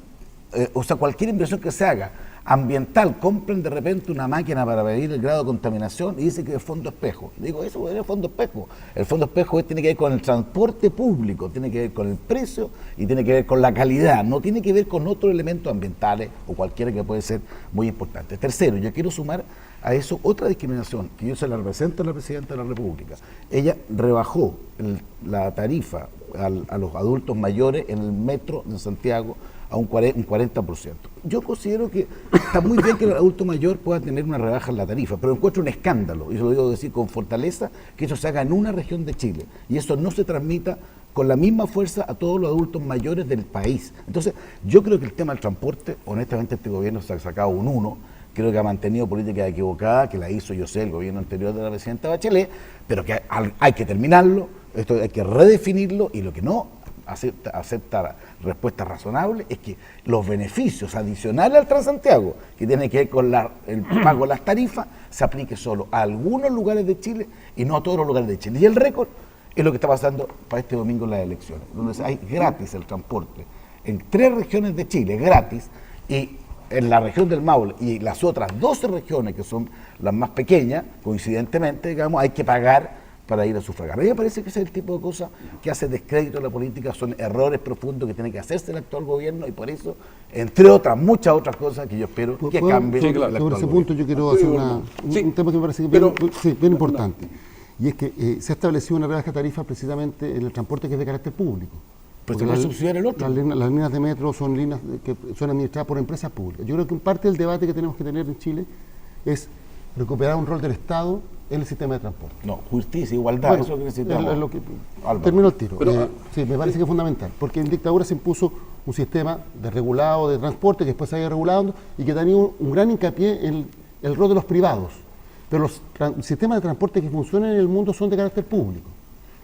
O sea, cualquier inversión que se haga ambiental, compren de repente una máquina para medir el grado de contaminación y dicen que es el Fondo Espejo. Digo, eso es el Fondo Espejo. El Fondo Espejo tiene que ver con el transporte público, tiene que ver con el precio y tiene que ver con la calidad, no tiene que ver con otros elementos ambientales o cualquiera que puede ser muy importante. Tercero, yo quiero sumar a eso otra discriminación, que yo se la represento a la Presidenta de la República. Ella rebajó la tarifa a los adultos mayores en el metro de Santiago a un 40%. Yo considero que está muy bien que el adulto mayor pueda tener una rebaja en la tarifa, pero encuentro un escándalo, y se lo digo decir con fortaleza, que eso se haga en una región de Chile, y eso no se transmita con la misma fuerza a todos los adultos mayores del país. Entonces, yo creo que el tema del transporte, honestamente este gobierno se ha sacado un 1, creo que ha mantenido políticas equivocadas, que la hizo, yo sé, el gobierno anterior de la presidenta Bachelet, pero que hay que terminarlo, esto hay que redefinirlo, y lo que no acepta respuesta razonable es que los beneficios adicionales al Transantiago, que tiene que ver con el pago de las tarifas, se aplique solo a algunos lugares de Chile y no a todos los lugares de Chile. Y el récord es lo que está pasando para este domingo en las elecciones, donde hay gratis el transporte en 3 regiones de Chile, gratis, y en la región del Maule y las otras 12 regiones que son las más pequeñas, coincidentemente, digamos, hay que pagar para ir a sufragar. A mí me parece que ese es el tipo de cosas que hace descrédito a la política, son errores profundos que tiene que hacerse el actual gobierno y por eso, entre otras, muchas otras cosas que yo espero que cambie. Sí, claro. Sobre ese punto yo quiero hacer un tema que me parece bien importante, y es que se ha establecido una rebaja de tarifas precisamente en el transporte que es de carácter público. Pues se va a subsidiar el otro. Las líneas de metro son líneas que son administradas por empresas públicas. Yo creo que parte del debate que tenemos que tener en Chile es recuperar un rol del Estado en el sistema de transporte. No, justicia, igualdad, bueno, eso es lo que necesitamos. Termino el tiro. Sí, me parece que es fundamental, porque en dictadura se impuso un sistema de regulado de transporte que después se ha ido regulando y que tenía un gran hincapié en el rol de los privados. Pero los sistemas de transporte que funcionan en el mundo son de carácter público.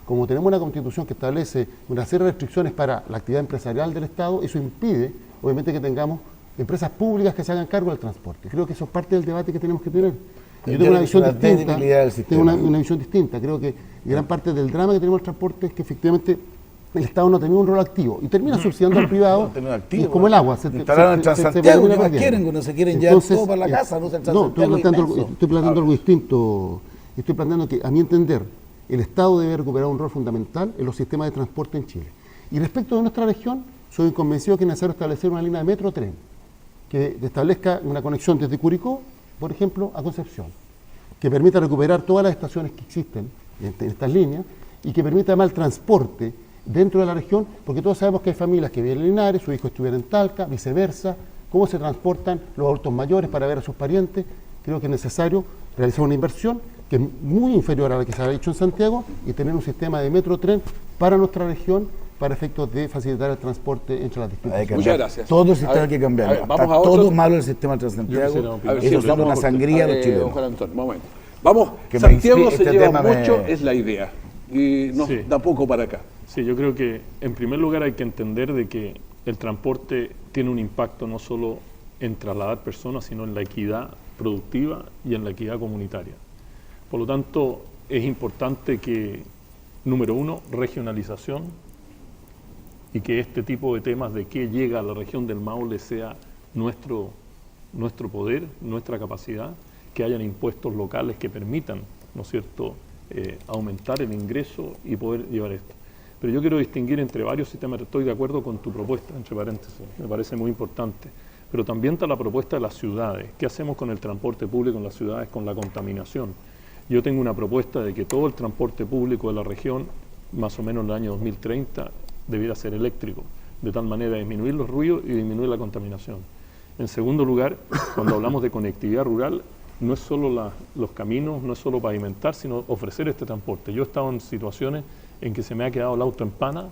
Como tenemos una constitución que establece una serie de restricciones para la actividad empresarial del Estado, eso impide, obviamente, que tengamos empresas públicas que se hagan cargo del transporte. Creo que eso es parte del debate que tenemos que tener. Yo tengo una visión distinta. Tengo una visión distinta. Creo que gran parte del drama que tenemos en el transporte es que efectivamente el Estado no ha tenido un rol activo y termina subsidiando al privado, y como el agua. Instalaron el Transantiago, ¿qué más quieren? Cuando se quieren llevar todo para la casa, no el Transantiago. Estoy planteando algo distinto. Estoy planteando que, a mi entender, el Estado debe recuperar un rol fundamental en los sistemas de transporte en Chile. Y respecto de nuestra región, soy convencido que es necesario establecer una línea de metro-tren que establezca una conexión desde Curicó, por ejemplo, a Concepción, que permita recuperar todas las estaciones que existen en estas líneas y que permita además el transporte dentro de la región, porque todos sabemos que hay familias que viven en Linares, sus hijos estuvieron en Talca, viceversa, cómo se transportan los adultos mayores para ver a sus parientes. Creo que es necesario realizar una inversión que es muy inferior a la que se ha hecho en Santiago y tener un sistema de metro-tren para nuestra región para efectos de facilitar el transporte entre las distintas. Muchas gracias. Todo el sistema hay que cambiar. Está todo malo el sistema de Transantiago. Eso es una sangría a los chilenos. Don Juan Antonio, un momento. Vamos, Santiago se lleva mucho, es la idea. Y nos da poco para acá. Sí, yo creo que en primer lugar hay que entender de que el transporte tiene un impacto no solo en trasladar personas, sino en la equidad productiva y en la equidad comunitaria. Por lo tanto, es importante que, número uno, regionalización, y que este tipo de temas de qué llega a la región del Maule sea nuestro poder, nuestra capacidad, que hayan impuestos locales que permitan, ¿no es cierto?, aumentar el ingreso y poder llevar esto. Pero yo quiero distinguir entre varios sistemas. Estoy de acuerdo con tu propuesta, entre paréntesis, me parece muy importante. Pero también está la propuesta de las ciudades. ¿Qué hacemos con el transporte público en las ciudades, con la contaminación? Yo tengo una propuesta de que todo el transporte público de la región, más o menos en el año 2030, debiera ser eléctrico, de tal manera disminuir los ruidos y disminuir la contaminación. En segundo lugar, cuando hablamos de conectividad rural, no es solo los caminos, no es solo pavimentar, sino ofrecer este transporte. Yo he estado en situaciones en que se me ha quedado el auto en pana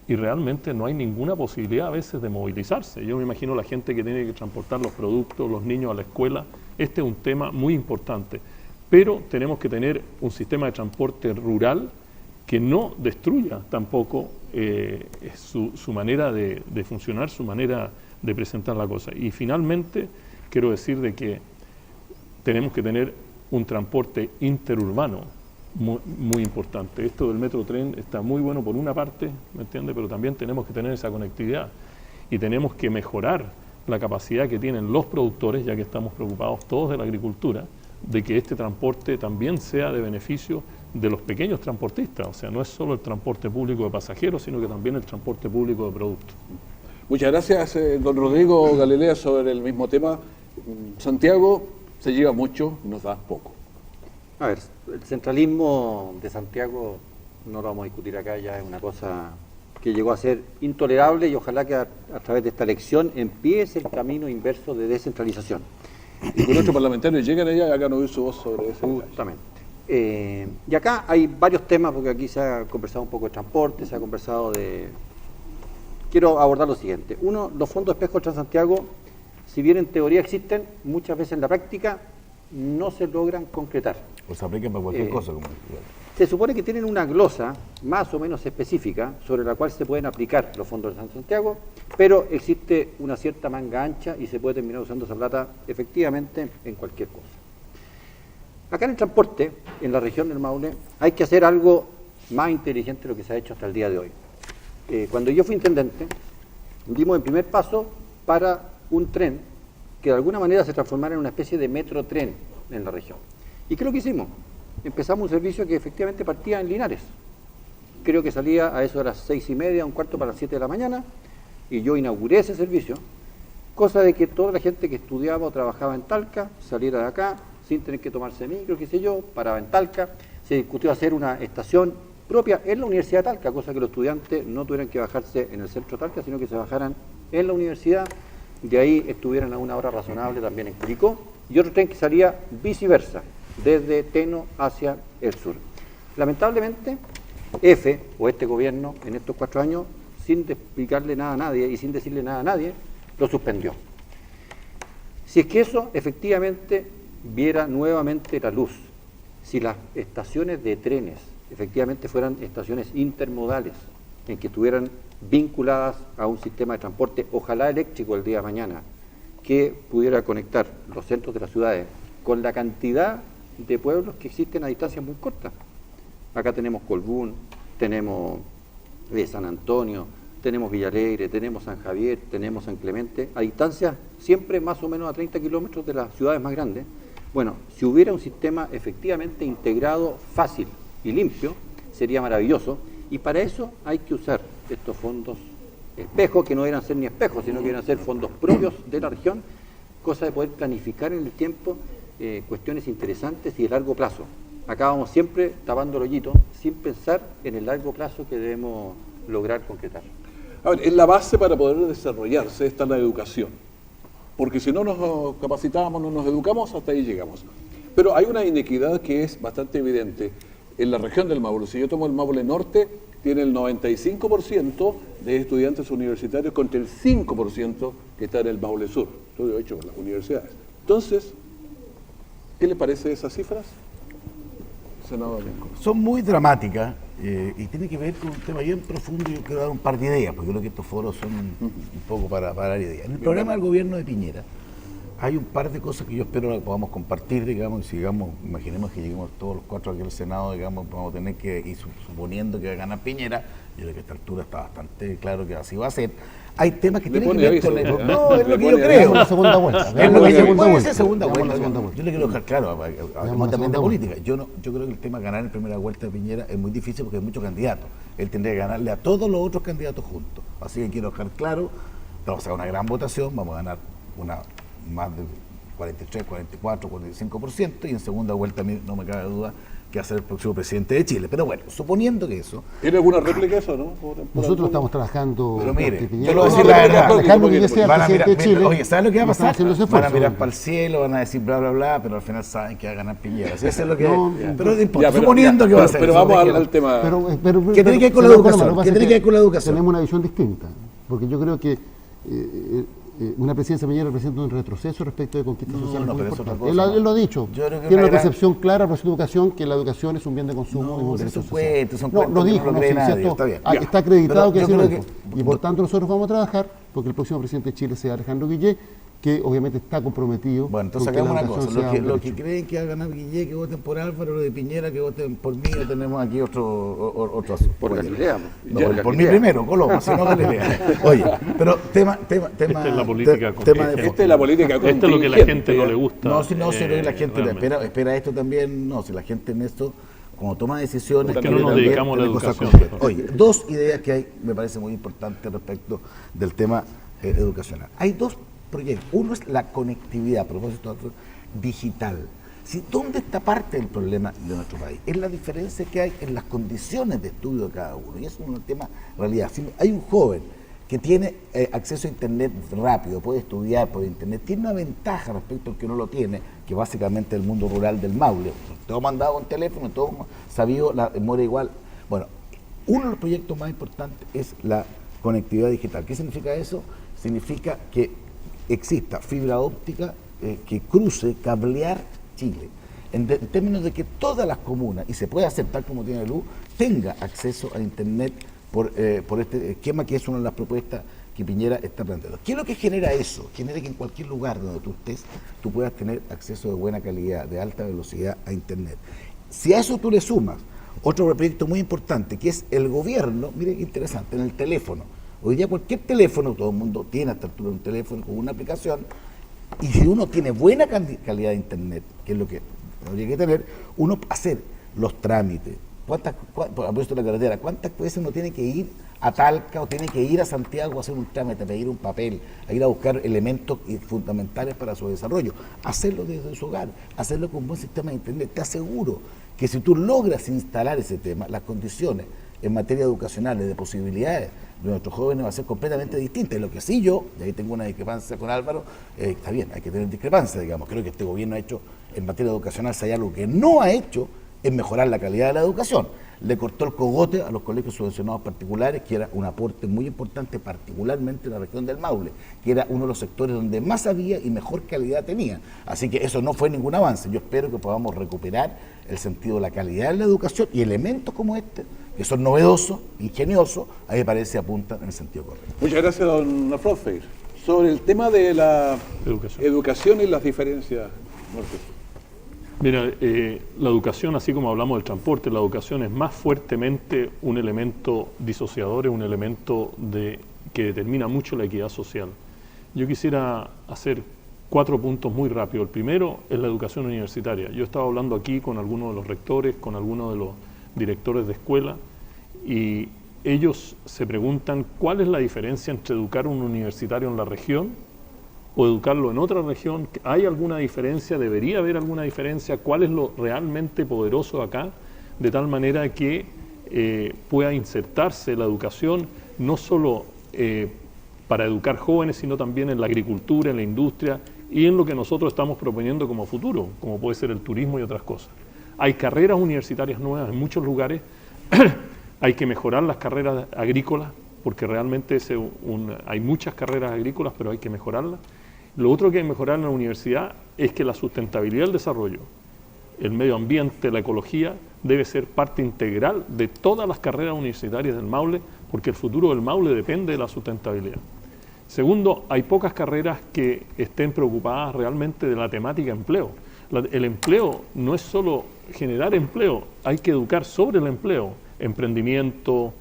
y realmente no hay ninguna posibilidad a veces de movilizarse. Yo me imagino la gente que tiene que transportar los productos, los niños a la escuela. Este es un tema muy importante, pero tenemos que tener un sistema de transporte rural que no destruya tampoco su manera de funcionar, su manera de presentar la cosa. Y finalmente quiero decir de que tenemos que tener un transporte interurbano muy importante. Esto del metro tren está muy bueno por una parte, ¿me entiende? Pero también tenemos que tener esa conectividad y tenemos que mejorar la capacidad que tienen los productores, ya que estamos preocupados todos de la agricultura, de que este transporte también sea de beneficio de los pequeños transportistas. O sea, no es solo el transporte público de pasajeros, sino que también el transporte público de productos. Muchas gracias, don Rodrigo Galilea, sobre el mismo tema. Santiago se lleva mucho y nos da poco. A ver, el centralismo de Santiago no lo vamos a discutir acá, ya es una cosa que llegó a ser intolerable y ojalá que a través de esta elección empiece el camino inverso de descentralización. Y con nuestros parlamentarios llegan allá y acá no oír su voz sobre eso. Justamente. Y acá hay varios temas, porque aquí se ha conversado un poco de transporte, se ha conversado de... Quiero abordar lo siguiente. Uno, los fondos espejo Transantiago, si bien en teoría existen, muchas veces en la práctica no se logran concretar. O se apliquen para cualquier cosa. Se supone que tienen una glosa más o menos específica sobre la cual se pueden aplicar los fondos de Transantiago, pero existe una cierta manga ancha y se puede terminar usando esa plata efectivamente en cualquier cosa. Acá en el transporte, en la región del Maule, hay que hacer algo más inteligente de lo que se ha hecho hasta el día de hoy. Cuando yo fui intendente, dimos el primer paso para un tren que de alguna manera se transformara en una especie de metro-tren en la región. ¿Y qué es lo que hicimos? Empezamos un servicio que efectivamente partía en Linares. Creo que salía a eso de las 6:30, un cuarto para las 7 de la mañana, y yo inauguré ese servicio, cosa de que toda la gente que estudiaba o trabajaba en Talca saliera de acá sin tener que tomarse micro, qué sé yo, paraba en Talca. Se discutió hacer una estación propia en la Universidad de Talca, cosa que los estudiantes no tuvieran que bajarse en el centro de Talca, sino que se bajaran en la universidad, de ahí estuvieran a una hora razonable también en Curicó, y otro tren que salía viceversa, desde Teno hacia el sur. Lamentablemente, este gobierno, en estos 4 años, sin explicarle nada a nadie y sin decirle nada a nadie, lo suspendió. Si es que eso efectivamente viera nuevamente la luz, si las estaciones de trenes efectivamente fueran estaciones intermodales, en que estuvieran vinculadas a un sistema de transporte, ojalá eléctrico el día de mañana, que pudiera conectar los centros de las ciudades con la cantidad de pueblos que existen a distancias muy cortas. Acá tenemos Colbún, tenemos San Antonio, tenemos Villalegre, tenemos San Javier, tenemos San Clemente, a distancias siempre más o menos a 30 kilómetros de las ciudades más grandes. Bueno, si hubiera un sistema efectivamente integrado, fácil y limpio, sería maravilloso, y para eso hay que usar estos fondos espejos, que no debieran ser ni espejos, sino que debieran ser fondos propios de la región, cosa de poder planificar en el tiempo cuestiones interesantes y de largo plazo. Acá vamos siempre tapando el hoyito, sin pensar en el largo plazo que debemos lograr concretar. A ver, en la base para poder desarrollarse está la educación, porque si no nos capacitamos, no nos educamos, hasta ahí llegamos. Pero hay una inequidad que es bastante evidente. En la región del Maule, si yo tomo el Maule Norte, tiene el 95% de estudiantes universitarios contra el 5% que está en el Maule Sur, estudio hecho en las universidades. Entonces, ¿qué le parece esas cifras? Senador Blanco. Son muy dramáticas y tiene que ver con un tema bien profundo. Yo quiero dar un par de ideas, porque creo que estos foros son un poco para dar ideas. En el programa del gobierno de Piñera hay un par de cosas que yo espero que podamos compartir, digamos, y si digamos, imaginemos que lleguemos todos los 4 aquí al Senado, digamos, vamos a tener que, y suponiendo que va a ganar Piñera, yo creo que a esta altura está bastante claro que así va a ser. Hay temas que tienen que ver con el... No, es lo que yo creo. La segunda vuelta. Es lo que yo puede ser segunda segunda vuelta. vuelta. Yo le quiero dejar claro, hablamos también de política. Yo creo que el tema de ganar en primera vuelta de Piñera es muy difícil porque hay muchos candidatos. Él tendría que ganarle a todos los otros candidatos juntos. Así que quiero dejar claro, vamos a hacer una gran votación, vamos a ganar más de 43, 44, 45%, y en segunda vuelta no me cabe duda que va a ser el próximo presidente de Chile. Pero bueno, suponiendo que eso... ¿Tiene alguna réplica eso, no? Nosotros estamos trabajando... Pero mire, Piñera, yo lo voy a decir la verdad. Alejandro Guillén sea presidente de Chile. Oye, ¿sabes lo que va a pasar? Van a mirar para para el cielo, van a decir bla, bla, bla, pero al final saben que va a ganar Piñera. Eso es lo que... No, pero no importa, suponiendo que va a ser. Pero vamos al tema... ¿Qué tiene que ver con la educación? ¿Qué tiene que ver con la educación? Tenemos una visión distinta, porque yo creo que una presidencia Piñera representa un retroceso respecto de conquistas sociales muy importantes. Él lo ha dicho. Tiene una percepción clara respecto a la educación, que la educación es un bien de consumo y un derecho social. No, lo dijo, no está acreditado que es cierto. Que... Y por tanto nosotros vamos a trabajar porque el próximo presidente de Chile sea Alejandro Guillén, que obviamente está comprometido. Bueno, entonces hagamos una cosa, los que creen que va a ganar Guillén, que voten por Álvaro, los de Piñera, que voten por mí, o tenemos aquí otro asunto. Por Galilea. No, por mí primero, Coloma, si no Galilea. Oye, pero tema... Esta es la política Esta es la política Esto es lo que la gente no le gusta. No, si la gente espera esto también, no, si la gente en esto, como toma decisiones... ¿Por qué no nos dedicamos a la educación? Oye, 2 ideas que hay, me parece muy importantes respecto del tema educacional. Hay 2 proyectos. Uno es la conectividad, a propósito digital. ¿Dónde está parte del problema de nuestro país? Es la diferencia que hay en las condiciones de estudio de cada uno. Y eso es un tema realidad. Si hay un joven que tiene acceso a Internet rápido, puede estudiar por Internet, tiene una ventaja respecto al que no lo tiene, que básicamente es el mundo rural del Maule. Todo mandado con teléfono, todo sabido, la memoria igual. Bueno, uno de los proyectos más importantes es la conectividad digital. ¿Qué significa eso? Significa que exista fibra óptica que cruce, cablear Chile, en términos de que todas las comunas, y se puede hacer tal como tiene luz, tenga acceso a Internet por este esquema, que es una de las propuestas que Piñera está planteando. ¿Qué es lo que genera eso? Genera que en cualquier lugar donde tú estés, tú puedas tener acceso de buena calidad, de alta velocidad a Internet. Si a eso tú le sumas otro proyecto muy importante, que es el gobierno, mire qué interesante, en el teléfono. Hoy día cualquier teléfono, todo el mundo tiene hasta altura un teléfono con una aplicación, y si uno tiene buena calidad de Internet, que es lo que habría que tener, uno hacer los trámites. Por ejemplo, la carretera, ¿cuántas veces uno tiene que ir a Talca o tiene que ir a Santiago a hacer un trámite, a pedir un papel, a ir a buscar elementos fundamentales para su desarrollo? Hacerlo desde su hogar, hacerlo con un buen sistema de Internet. Te aseguro que si tú logras instalar ese tema, las condiciones en materia educacional, de posibilidades de nuestros jóvenes va a ser completamente distinta. Y lo que sí yo, y ahí tengo una discrepancia con Álvaro, está bien, hay que tener discrepancia, digamos. Creo que este gobierno ha hecho, en materia educacional, si hay algo que no ha hecho, es mejorar la calidad de la educación. Le cortó el cogote a los colegios subvencionados particulares, que era un aporte muy importante, particularmente en la región del Maule, que era uno de los sectores donde más había y mejor calidad tenía. Así que eso no fue ningún avance. Yo espero que podamos recuperar el sentido de la calidad de la educación, y elementos como este, que son novedosos, ingeniosos, a mí me parece apuntan en el sentido correcto. Muchas gracias, don Afrodfeir. Sobre el tema de la educación y las diferencias. Mira, la educación, así como hablamos del transporte, la educación es más fuertemente un elemento disociador, es un elemento que determina mucho la equidad social. Yo quisiera hacer 4 puntos muy rápido. El primero es la educación universitaria. Yo estaba hablando aquí con algunos de los rectores, con algunos de los directores de escuela, y ellos se preguntan cuál es la diferencia entre educar a un universitario en la región o educarlo en otra región. ¿Hay alguna diferencia? ¿Debería haber alguna diferencia? ¿Cuál es lo realmente poderoso acá? De tal manera que pueda insertarse la educación no solo para educar jóvenes, sino también en la agricultura, en la industria y en lo que nosotros estamos proponiendo como futuro, como puede ser el turismo y otras cosas. Hay carreras universitarias nuevas en muchos lugares. Hay que mejorar las carreras agrícolas, porque realmente hay muchas carreras agrícolas, pero hay que mejorarlas. Lo otro que hay que mejorar en la universidad es que la sustentabilidad del desarrollo, el medio ambiente, la ecología, debe ser parte integral de todas las carreras universitarias del Maule, porque el futuro del Maule depende de la sustentabilidad. Segundo, hay pocas carreras que estén preocupadas realmente de la temática empleo. El empleo no es solo generar empleo, hay que educar sobre el empleo, emprendimiento,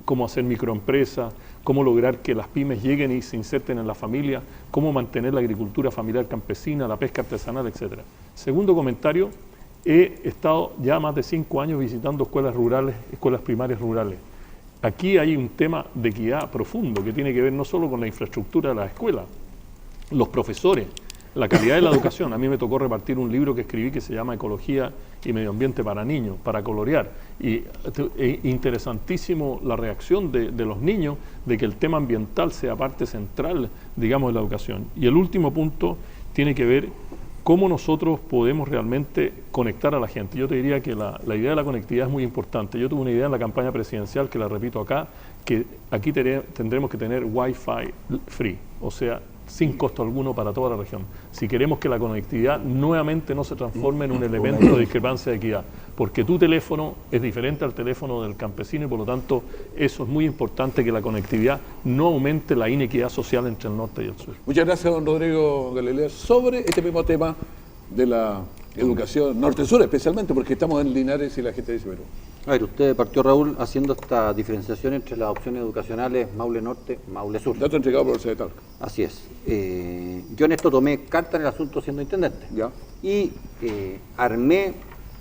cómo hacer microempresas, cómo lograr que las pymes lleguen y se inserten en la familia, cómo mantener la agricultura familiar campesina, la pesca artesanal, etc. Segundo comentario, he estado ya más de 5 años visitando escuelas rurales, escuelas primarias rurales. Aquí hay un tema de equidad profundo que tiene que ver no solo con la infraestructura de la escuela, los profesores, la calidad de la educación. A mí me tocó repartir un libro que escribí que se llama Ecología y Medio Ambiente para Niños, para colorear. Y interesantísimo la reacción de los niños de que el tema ambiental sea parte central, digamos, de la educación. Y el último punto tiene que ver cómo nosotros podemos realmente conectar a la gente. Yo te diría que la idea de la conectividad es muy importante. Yo tuve una idea en la campaña presidencial, que la repito acá, que aquí tendremos que tener Wi-Fi free, o sea, sin costo alguno para toda la región. Si queremos que la conectividad nuevamente no se transforme en un elemento de discrepancia de equidad, porque tu teléfono es diferente al teléfono del campesino y por lo tanto eso es muy importante, que la conectividad no aumente la inequidad social entre el norte y el sur. Muchas gracias, don Rodrigo Galilea, sobre este mismo tema de la educación norte-sur, especialmente porque estamos en Linares y la gente dice, pero... A ver, usted partió, Raúl, haciendo esta diferenciación entre las opciones educacionales Maule Norte, Maule Sur. Dato entregado por la Universidad de Talca. Así es. Yo en esto tomé carta en el asunto siendo intendente. ¿Ya? Y armé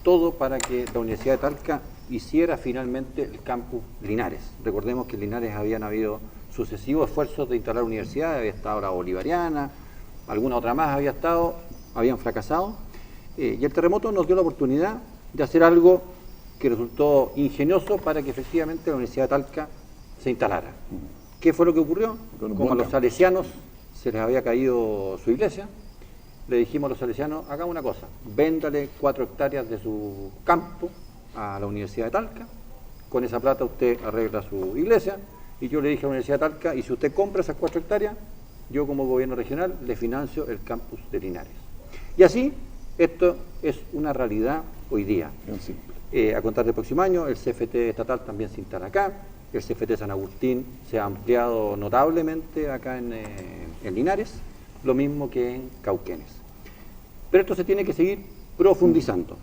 todo para que la Universidad de Talca hiciera finalmente el campus Linares. Recordemos que en Linares habían habido sucesivos esfuerzos de instalar universidades, había estado la Bolivariana, alguna otra más habían fracasado. Y el terremoto nos dio la oportunidad de hacer algo que resultó ingenioso para que efectivamente la Universidad de Talca se instalara. ¿Qué fue lo que ocurrió? Como a los salesianos se les había caído su iglesia, le dijimos a los salesianos, hagamos una cosa, véndale 4 hectáreas de su campo a la Universidad de Talca, con esa plata usted arregla su iglesia, y yo le dije a la Universidad de Talca, y si usted compra esas 4 hectáreas, yo como gobierno regional le financio el campus de Linares. Y así, esto es una realidad hoy día. A contar del próximo año, el CFT estatal también se instala acá, el CFT San Agustín se ha ampliado notablemente acá en Linares, lo mismo que en Cauquenes. Pero esto se tiene que seguir profundizando.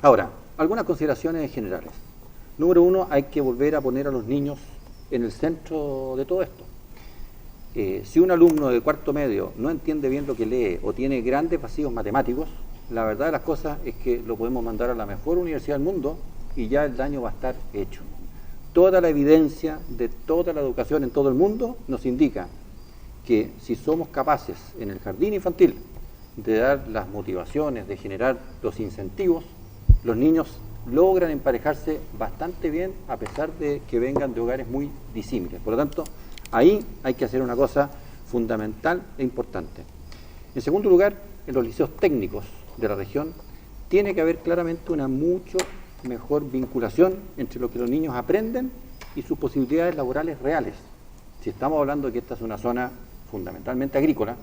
Ahora, algunas consideraciones generales. Número 1, hay que volver a poner a los niños en el centro de todo esto. Si un alumno de cuarto medio no entiende bien lo que lee o tiene grandes vacíos matemáticos, la verdad de las cosas es que lo podemos mandar a la mejor universidad del mundo y ya el daño va a estar hecho. Toda la evidencia de toda la educación en todo el mundo nos indica que si somos capaces en el jardín infantil de dar las motivaciones, de generar los incentivos, los niños logran emparejarse bastante bien a pesar de que vengan de hogares muy disímiles. Por lo tanto, ahí hay que hacer una cosa fundamental e importante. En segundo lugar, en los liceos técnicos de la región tiene que haber claramente una mucho mejor vinculación entre lo que los niños aprenden y sus posibilidades laborales reales. Si estamos hablando de que esta es una zona fundamentalmente agrícola,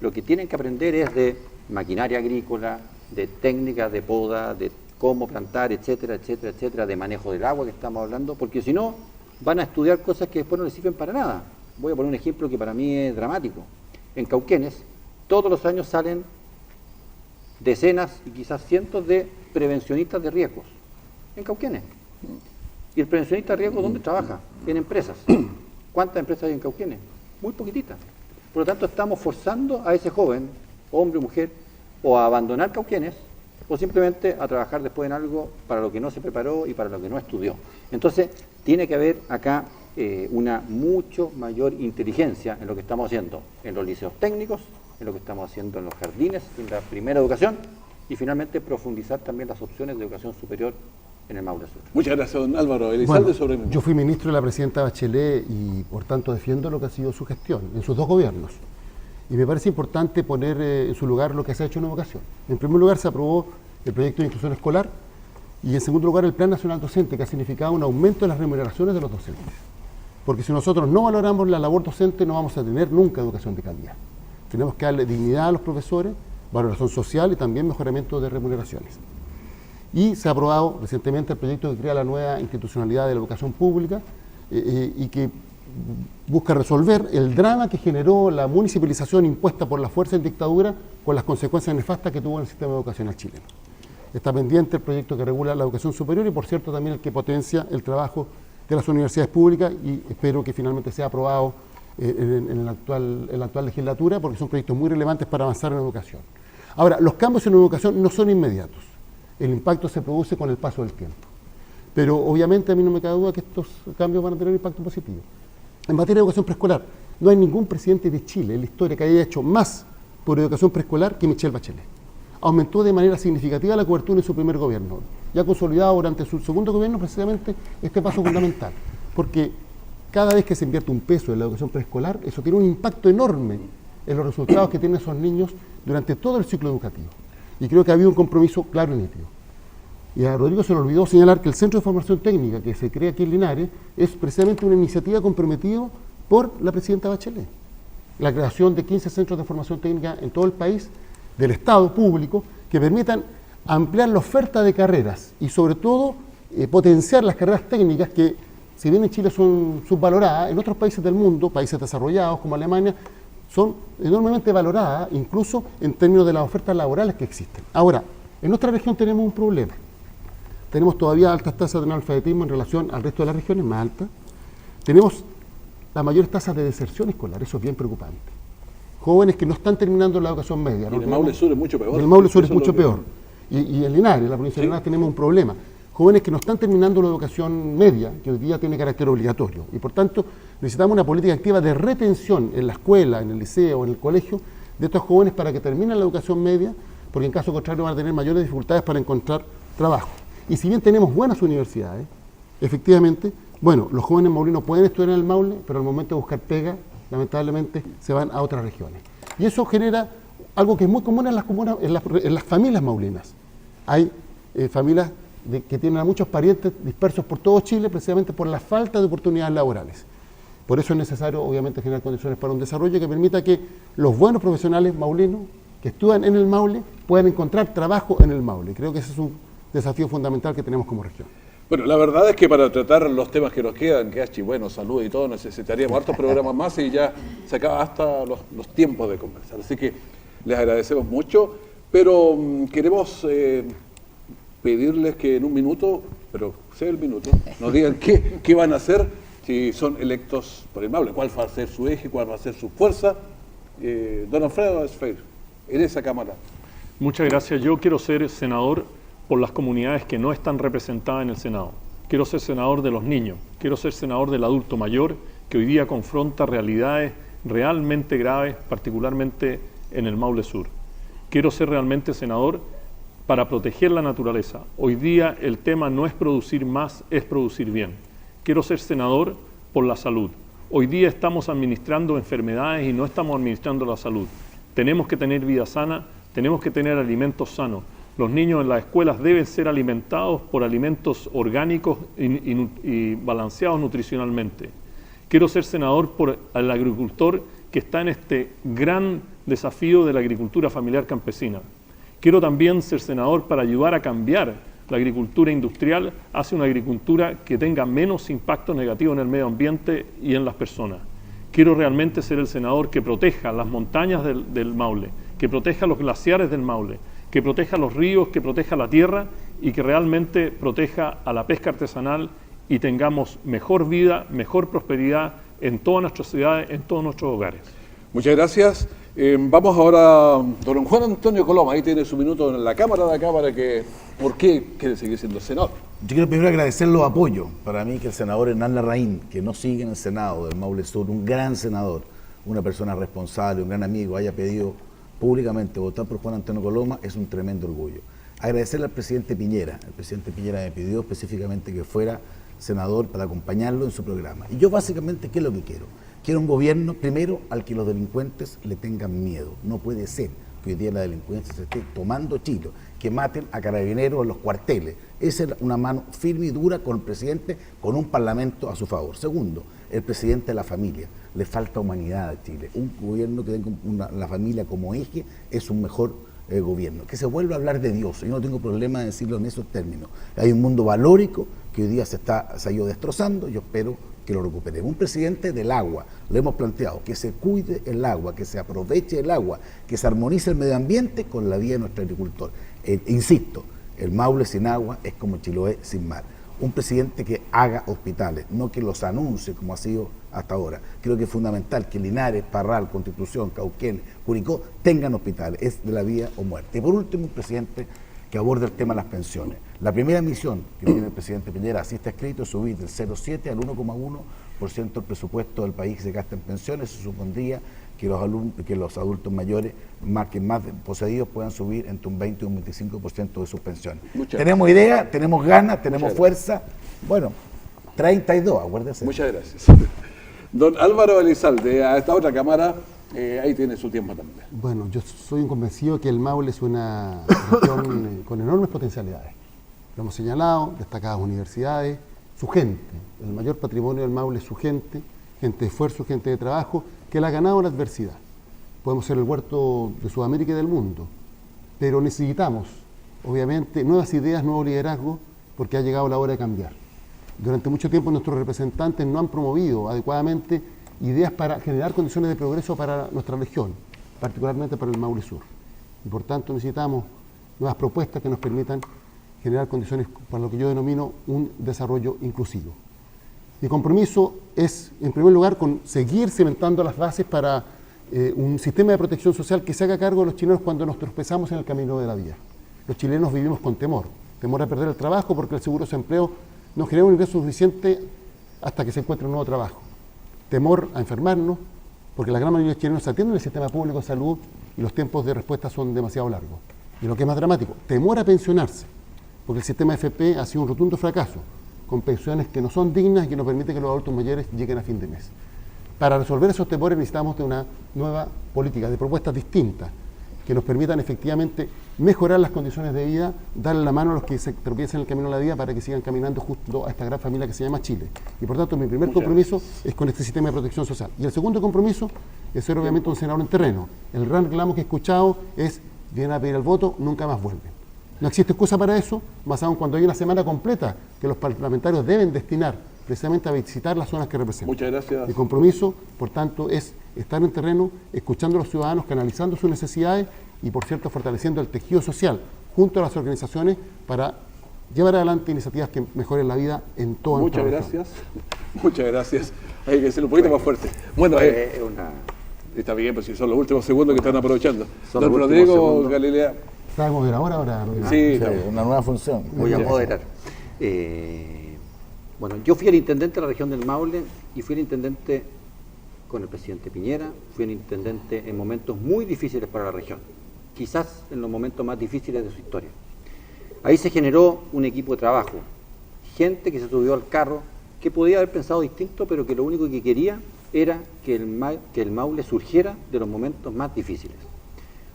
lo que tienen que aprender es de maquinaria agrícola, de técnicas de poda, de cómo plantar, etcétera, etcétera, etcétera, de manejo del agua que estamos hablando, porque si no van a estudiar cosas que después no les sirven para nada. Voy a poner un ejemplo que para mí es dramático. En Cauquenes, todos los años salen decenas y quizás cientos de prevencionistas de riesgos en Cauquenes. ¿Y el prevencionista de riesgos dónde trabaja? En empresas. ¿Cuántas empresas hay en Cauquenes? Muy poquititas. Por lo tanto, estamos forzando a ese joven, hombre o mujer, o a abandonar Cauquenes, o simplemente a trabajar después en algo para lo que no se preparó y para lo que no estudió. Entonces, tiene que haber acá una mucho mayor inteligencia en lo que estamos haciendo en los liceos técnicos, en lo que estamos haciendo en los jardines, en la primera educación, y finalmente profundizar también las opciones de educación superior en el Maule Sur. Muchas gracias, don Álvaro Elizalde. Bueno, yo fui ministro de la presidenta Bachelet y por tanto defiendo lo que ha sido su gestión en sus 2 gobiernos. Y me parece importante poner en su lugar lo que se ha hecho en educación. En primer lugar, se aprobó el proyecto de inclusión escolar y en segundo lugar el Plan Nacional Docente, que ha significado un aumento de las remuneraciones de los docentes. Porque si nosotros no valoramos la labor docente, no vamos a tener nunca educación de calidad. Tenemos que darle dignidad a los profesores, valoración social y también mejoramiento de remuneraciones. Y se ha aprobado recientemente el proyecto que crea la nueva institucionalidad de la educación pública y que busca resolver el drama que generó la municipalización impuesta por la fuerza en dictadura con las consecuencias nefastas que tuvo en el sistema educacional chileno. Está pendiente el proyecto que regula la educación superior y, por cierto, también el que potencia el trabajo de las universidades públicas, y espero que finalmente sea aprobado en la actual legislatura, porque son proyectos muy relevantes para avanzar en educación. Ahora, los cambios en educación no son inmediatos. El impacto se produce con el paso del tiempo. Pero obviamente a mí no me cabe duda que estos cambios van a tener impacto positivo. En materia de educación preescolar, no hay ningún presidente de Chile en la historia que haya hecho más por educación preescolar que Michelle Bachelet. Aumentó de manera significativa la cobertura en su primer gobierno. Ya consolidado durante su segundo gobierno, precisamente este paso fundamental. Porque cada vez que se invierte un peso en la educación preescolar, eso tiene un impacto enorme en los resultados que tienen esos niños durante todo el ciclo educativo. Y creo que ha habido un compromiso claro y nítido. Y a Rodrigo se le olvidó señalar que el Centro de Formación Técnica que se crea aquí en Linares es precisamente una iniciativa comprometida por la presidenta Bachelet. La creación de 15 centros de formación técnica en todo el país, del Estado público, que permitan ampliar la oferta de carreras y sobre todo potenciar las carreras técnicas que, si bien en Chile son subvaloradas, en otros países del mundo, países desarrollados como Alemania, son enormemente valoradas, incluso en términos de las ofertas laborales que existen. Ahora, en nuestra región tenemos un problema. Tenemos todavía altas tasas de analfabetismo en relación al resto de las regiones, más altas. Tenemos las mayores tasas de deserción escolar, eso es bien preocupante. Jóvenes que no están terminando la educación media. Y en el Maule Sur es mucho peor. En el Maule Sur es mucho peor. Y en Linares, en la provincia de Linares, tenemos un problema. Jóvenes que no están terminando la educación media, que hoy día tiene carácter obligatorio. Y por tanto, necesitamos una política activa de retención en la escuela, en el liceo, en el colegio, de estos jóvenes para que terminen la educación media, porque en caso contrario van a tener mayores dificultades para encontrar trabajo. Y si bien tenemos buenas universidades, efectivamente, bueno, los jóvenes maulinos pueden estudiar en el Maule, pero al momento de buscar pega, lamentablemente se van a otras regiones. Y eso genera algo que es muy común en las familias maulinas. Hay familias que tienen a muchos parientes dispersos por todo Chile, precisamente por la falta de oportunidades laborales. Por eso es necesario, obviamente, generar condiciones para un desarrollo que permita que los buenos profesionales maulinos que estudian en el Maule puedan encontrar trabajo en el Maule. Creo que ese es un desafío fundamental que tenemos como región. Bueno, la verdad es que para tratar los temas que nos quedan, que bueno, salud y todo, necesitaríamos hartos programas más y ya se acaba hasta los tiempos de conversar. Así que les agradecemos mucho, pero queremos pedirles que en un minuto, pero sea el minuto, nos digan qué van a hacer si son electos por el Maule, cuál va a ser su eje, cuál va a ser su fuerza. Don Alfredo Esfeir, en esa Cámara. Muchas gracias. Yo quiero ser senador por las comunidades que no están representadas en el Senado. Quiero ser senador de los niños, quiero ser senador del adulto mayor que hoy día confronta realidades realmente graves, particularmente en el Maule Sur. Quiero ser realmente senador para proteger la naturaleza. Hoy día el tema no es producir más, es producir bien. Quiero ser senador por la salud. Hoy día estamos administrando enfermedades y no estamos administrando la salud. Tenemos que tener vida sana, tenemos que tener alimentos sanos. Los niños en las escuelas deben ser alimentados por alimentos orgánicos y balanceados nutricionalmente. Quiero ser senador por el agricultor que está en este gran desafío de la agricultura familiar campesina. Quiero también ser senador para ayudar a cambiar la agricultura industrial hacia una agricultura que tenga menos impacto negativo en el medio ambiente y en las personas. Quiero realmente ser el senador que proteja las montañas del Maule, que proteja los glaciares del Maule, que proteja los ríos, que proteja la tierra y que realmente proteja a la pesca artesanal y tengamos mejor vida, mejor prosperidad en todas nuestras ciudades, en todos nuestros hogares. Muchas gracias. Vamos ahora, don Juan Antonio Coloma, ahí tiene su minuto en la Cámara de acá para que, ¿por qué quiere seguir siendo senador? Yo quiero primero agradecer los apoyos. Para mí que el senador Hernán Larraín, que no sigue en el Senado del Maule Sur, un gran senador, una persona responsable, un gran amigo, haya pedido públicamente votar por Juan Antonio Coloma, es un tremendo orgullo. Agradecerle al presidente Piñera. El presidente Piñera me pidió específicamente que fuera senador para acompañarlo en su programa. Y yo básicamente, ¿qué es lo que quiero? Quiero un gobierno, primero, al que los delincuentes le tengan miedo. No puede ser que hoy día la delincuencia se esté tomando Chile, que maten a carabineros en los cuarteles. Esa es una mano firme y dura con el presidente, con un parlamento a su favor. Segundo, el presidente de la familia. Le falta humanidad a Chile. Un gobierno que tenga la familia como eje es un mejor gobierno. Que se vuelva a hablar de Dios. Yo no tengo problema de decirlo en esos términos. Hay un mundo valórico que hoy día se ha ido destrozando. Yo espero que lo recuperemos. Un presidente del agua, lo hemos planteado, que se cuide el agua, que se aproveche el agua, que se armonice el medio ambiente con la vida de nuestro agricultor. Insisto, el Maule sin agua es como Chiloé sin mar. Un presidente que haga hospitales, no que los anuncie como ha sido hasta ahora. Creo que es fundamental que Linares, Parral, Constitución, Cauquén, Curicó tengan hospitales. Es de la vida o muerte. Y por último, un presidente que aborde el tema de las pensiones. La primera misión que tiene el presidente Piñera, así está escrito, es subir del 0,7 al 1,1% del presupuesto del país que se gasta en pensiones. Eso supondría que los adultos mayores más poseídos puedan subir entre un 20 y un 25% de sus pensiones. Tenemos idea, tenemos ganas, tenemos fuerza. Bueno, 32, acuérdense. Muchas gracias. Don Álvaro Elizalde, a esta otra cámara, ahí tiene su tiempo también. Bueno, yo soy un convencido que el Maule es una región con enormes potencialidades. Lo hemos señalado, destacadas universidades, su gente. El mayor patrimonio del Maule es su gente de esfuerzo, gente de trabajo, que la ha ganado la adversidad. Podemos ser el huerto de Sudamérica y del mundo, pero necesitamos, obviamente, nuevas ideas, nuevo liderazgo, porque ha llegado la hora de cambiar. Durante mucho tiempo nuestros representantes no han promovido adecuadamente ideas para generar condiciones de progreso para nuestra región, particularmente para el Maule Sur. Y por tanto necesitamos nuevas propuestas que nos permitan generar condiciones para lo que yo denomino un desarrollo inclusivo. Mi compromiso es, en primer lugar, con seguir cimentando las bases para un sistema de protección social que se haga cargo de los chilenos cuando nos tropezamos en el camino de la vida. Los chilenos vivimos con temor a perder el trabajo porque el seguro de desempleo no genera un ingreso suficiente hasta que se encuentre un nuevo trabajo. Temor a enfermarnos, porque la gran mayoría de los chilenos se atienden en el sistema público de salud y los tiempos de respuesta son demasiado largos. Y lo que es más dramático, temor a pensionarse, porque el sistema FP ha sido un rotundo fracaso, con pensiones que no son dignas y que no permiten que los adultos mayores lleguen a fin de mes. Para resolver esos temores necesitamos de una nueva política, de propuestas distintas, que nos permitan efectivamente mejorar las condiciones de vida, darle la mano a los que se tropiezan en el camino de la vida para que sigan caminando justo a esta gran familia que se llama Chile. Y por tanto mi primer compromiso es con este sistema de protección social. Y el segundo compromiso es ser obviamente un senador en terreno. El gran reclamo que he escuchado es, vienen a pedir el voto, nunca más vuelven. No existe excusa para eso, más aún cuando hay una semana completa que los parlamentarios deben destinar precisamente a visitar las zonas que representan. Muchas gracias. Mi compromiso, por tanto, es estar en terreno, escuchando a los ciudadanos, canalizando sus necesidades y, por cierto, fortaleciendo el tejido social junto a las organizaciones para llevar adelante iniciativas que mejoren la vida en toda nuestra región. Muchas gracias. Muchas gracias. Hay que ser un poquito más fuerte. Bueno, está bien, pues si son los últimos segundos que están aprovechando. Don Rodrigo Galilea. ¿Está de moderador ahora? Sí, una nueva función. Voy a moderar. Bueno, yo fui el intendente de la región del Maule y fui el intendente con el presidente Piñera, fui el intendente en momentos muy difíciles para la región, quizás en los momentos más difíciles de su historia. Ahí se generó un equipo de trabajo, gente que se subió al carro, que podía haber pensado distinto, pero que lo único que quería era que el Maule surgiera de los momentos más difíciles.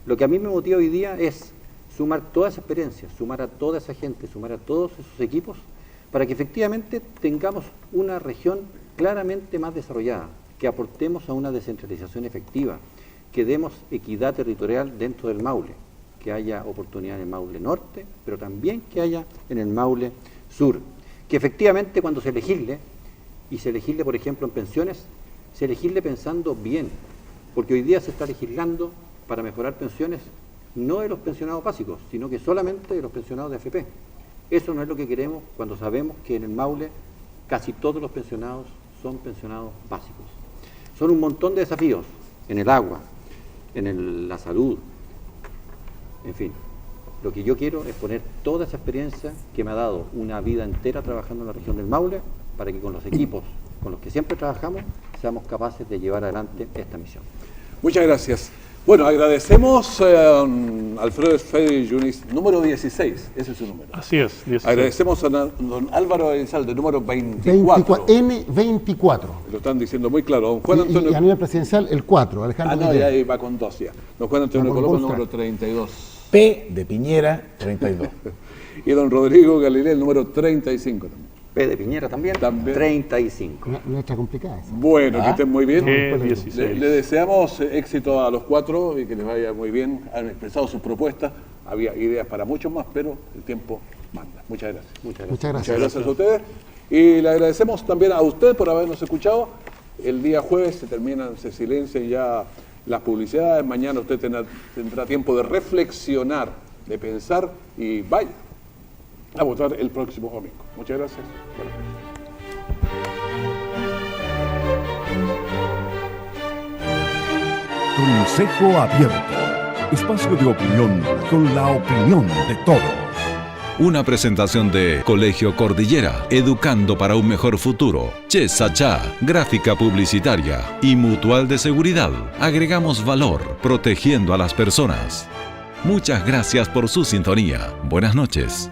Lo que a mí me motiva hoy día es sumar toda esa experiencia, sumar a toda esa gente, sumar a todos esos equipos, para que efectivamente tengamos una región claramente más desarrollada, que aportemos a una descentralización efectiva, que demos equidad territorial dentro del Maule, que haya oportunidad en el Maule Norte, pero también que haya en el Maule Sur, que efectivamente cuando se legisle, y se legisle por ejemplo en pensiones, se legisle pensando bien, porque hoy día se está legislando para mejorar pensiones no de los pensionados básicos, sino que solamente de los pensionados de AFP. Eso no es lo que queremos cuando sabemos que en el Maule casi todos los pensionados son pensionados básicos. Son un montón de desafíos en el agua, en la salud, en fin. Lo que yo quiero es poner toda esa experiencia que me ha dado una vida entera trabajando en la región del Maule para que con los equipos con los que siempre trabajamos seamos capaces de llevar adelante esta misión. Muchas gracias. Bueno, agradecemos a Alfredo Fede Yunis, número 16, ese es su número. Así es, 16. Agradecemos a don Álvaro Elizalde, número 24. N24. Lo están diciendo muy claro. Don Juan Antonio... y a nivel presidencial, el 4, Alejandro no, ya ahí va con 2 ya. Don Juan Antonio Colombo, número 32. P de Piñera, 32. Y don Rodrigo Galilea, el número 35 también. P de Piñera también. 35. No está complicada esa. Bueno, que estén muy bien. G16. Le deseamos éxito a los 4 y que les vaya muy bien. Han expresado sus propuestas. Había ideas para muchos más, pero el tiempo manda. Muchas gracias. Muchas gracias. Muchas gracias a ustedes. Y le agradecemos también a usted por habernos escuchado. El día jueves se silencian ya las publicidades. Mañana usted tendrá tiempo de reflexionar, de pensar y vaya a votar el próximo domingo. Muchas gracias. Consejo Abierto. Espacio de opinión con la opinión de todos. Una presentación de Colegio Cordillera, educando para un mejor futuro. Chesachá, gráfica publicitaria y Mutual de Seguridad. Agregamos valor, protegiendo a las personas. Muchas gracias por su sintonía. Buenas noches.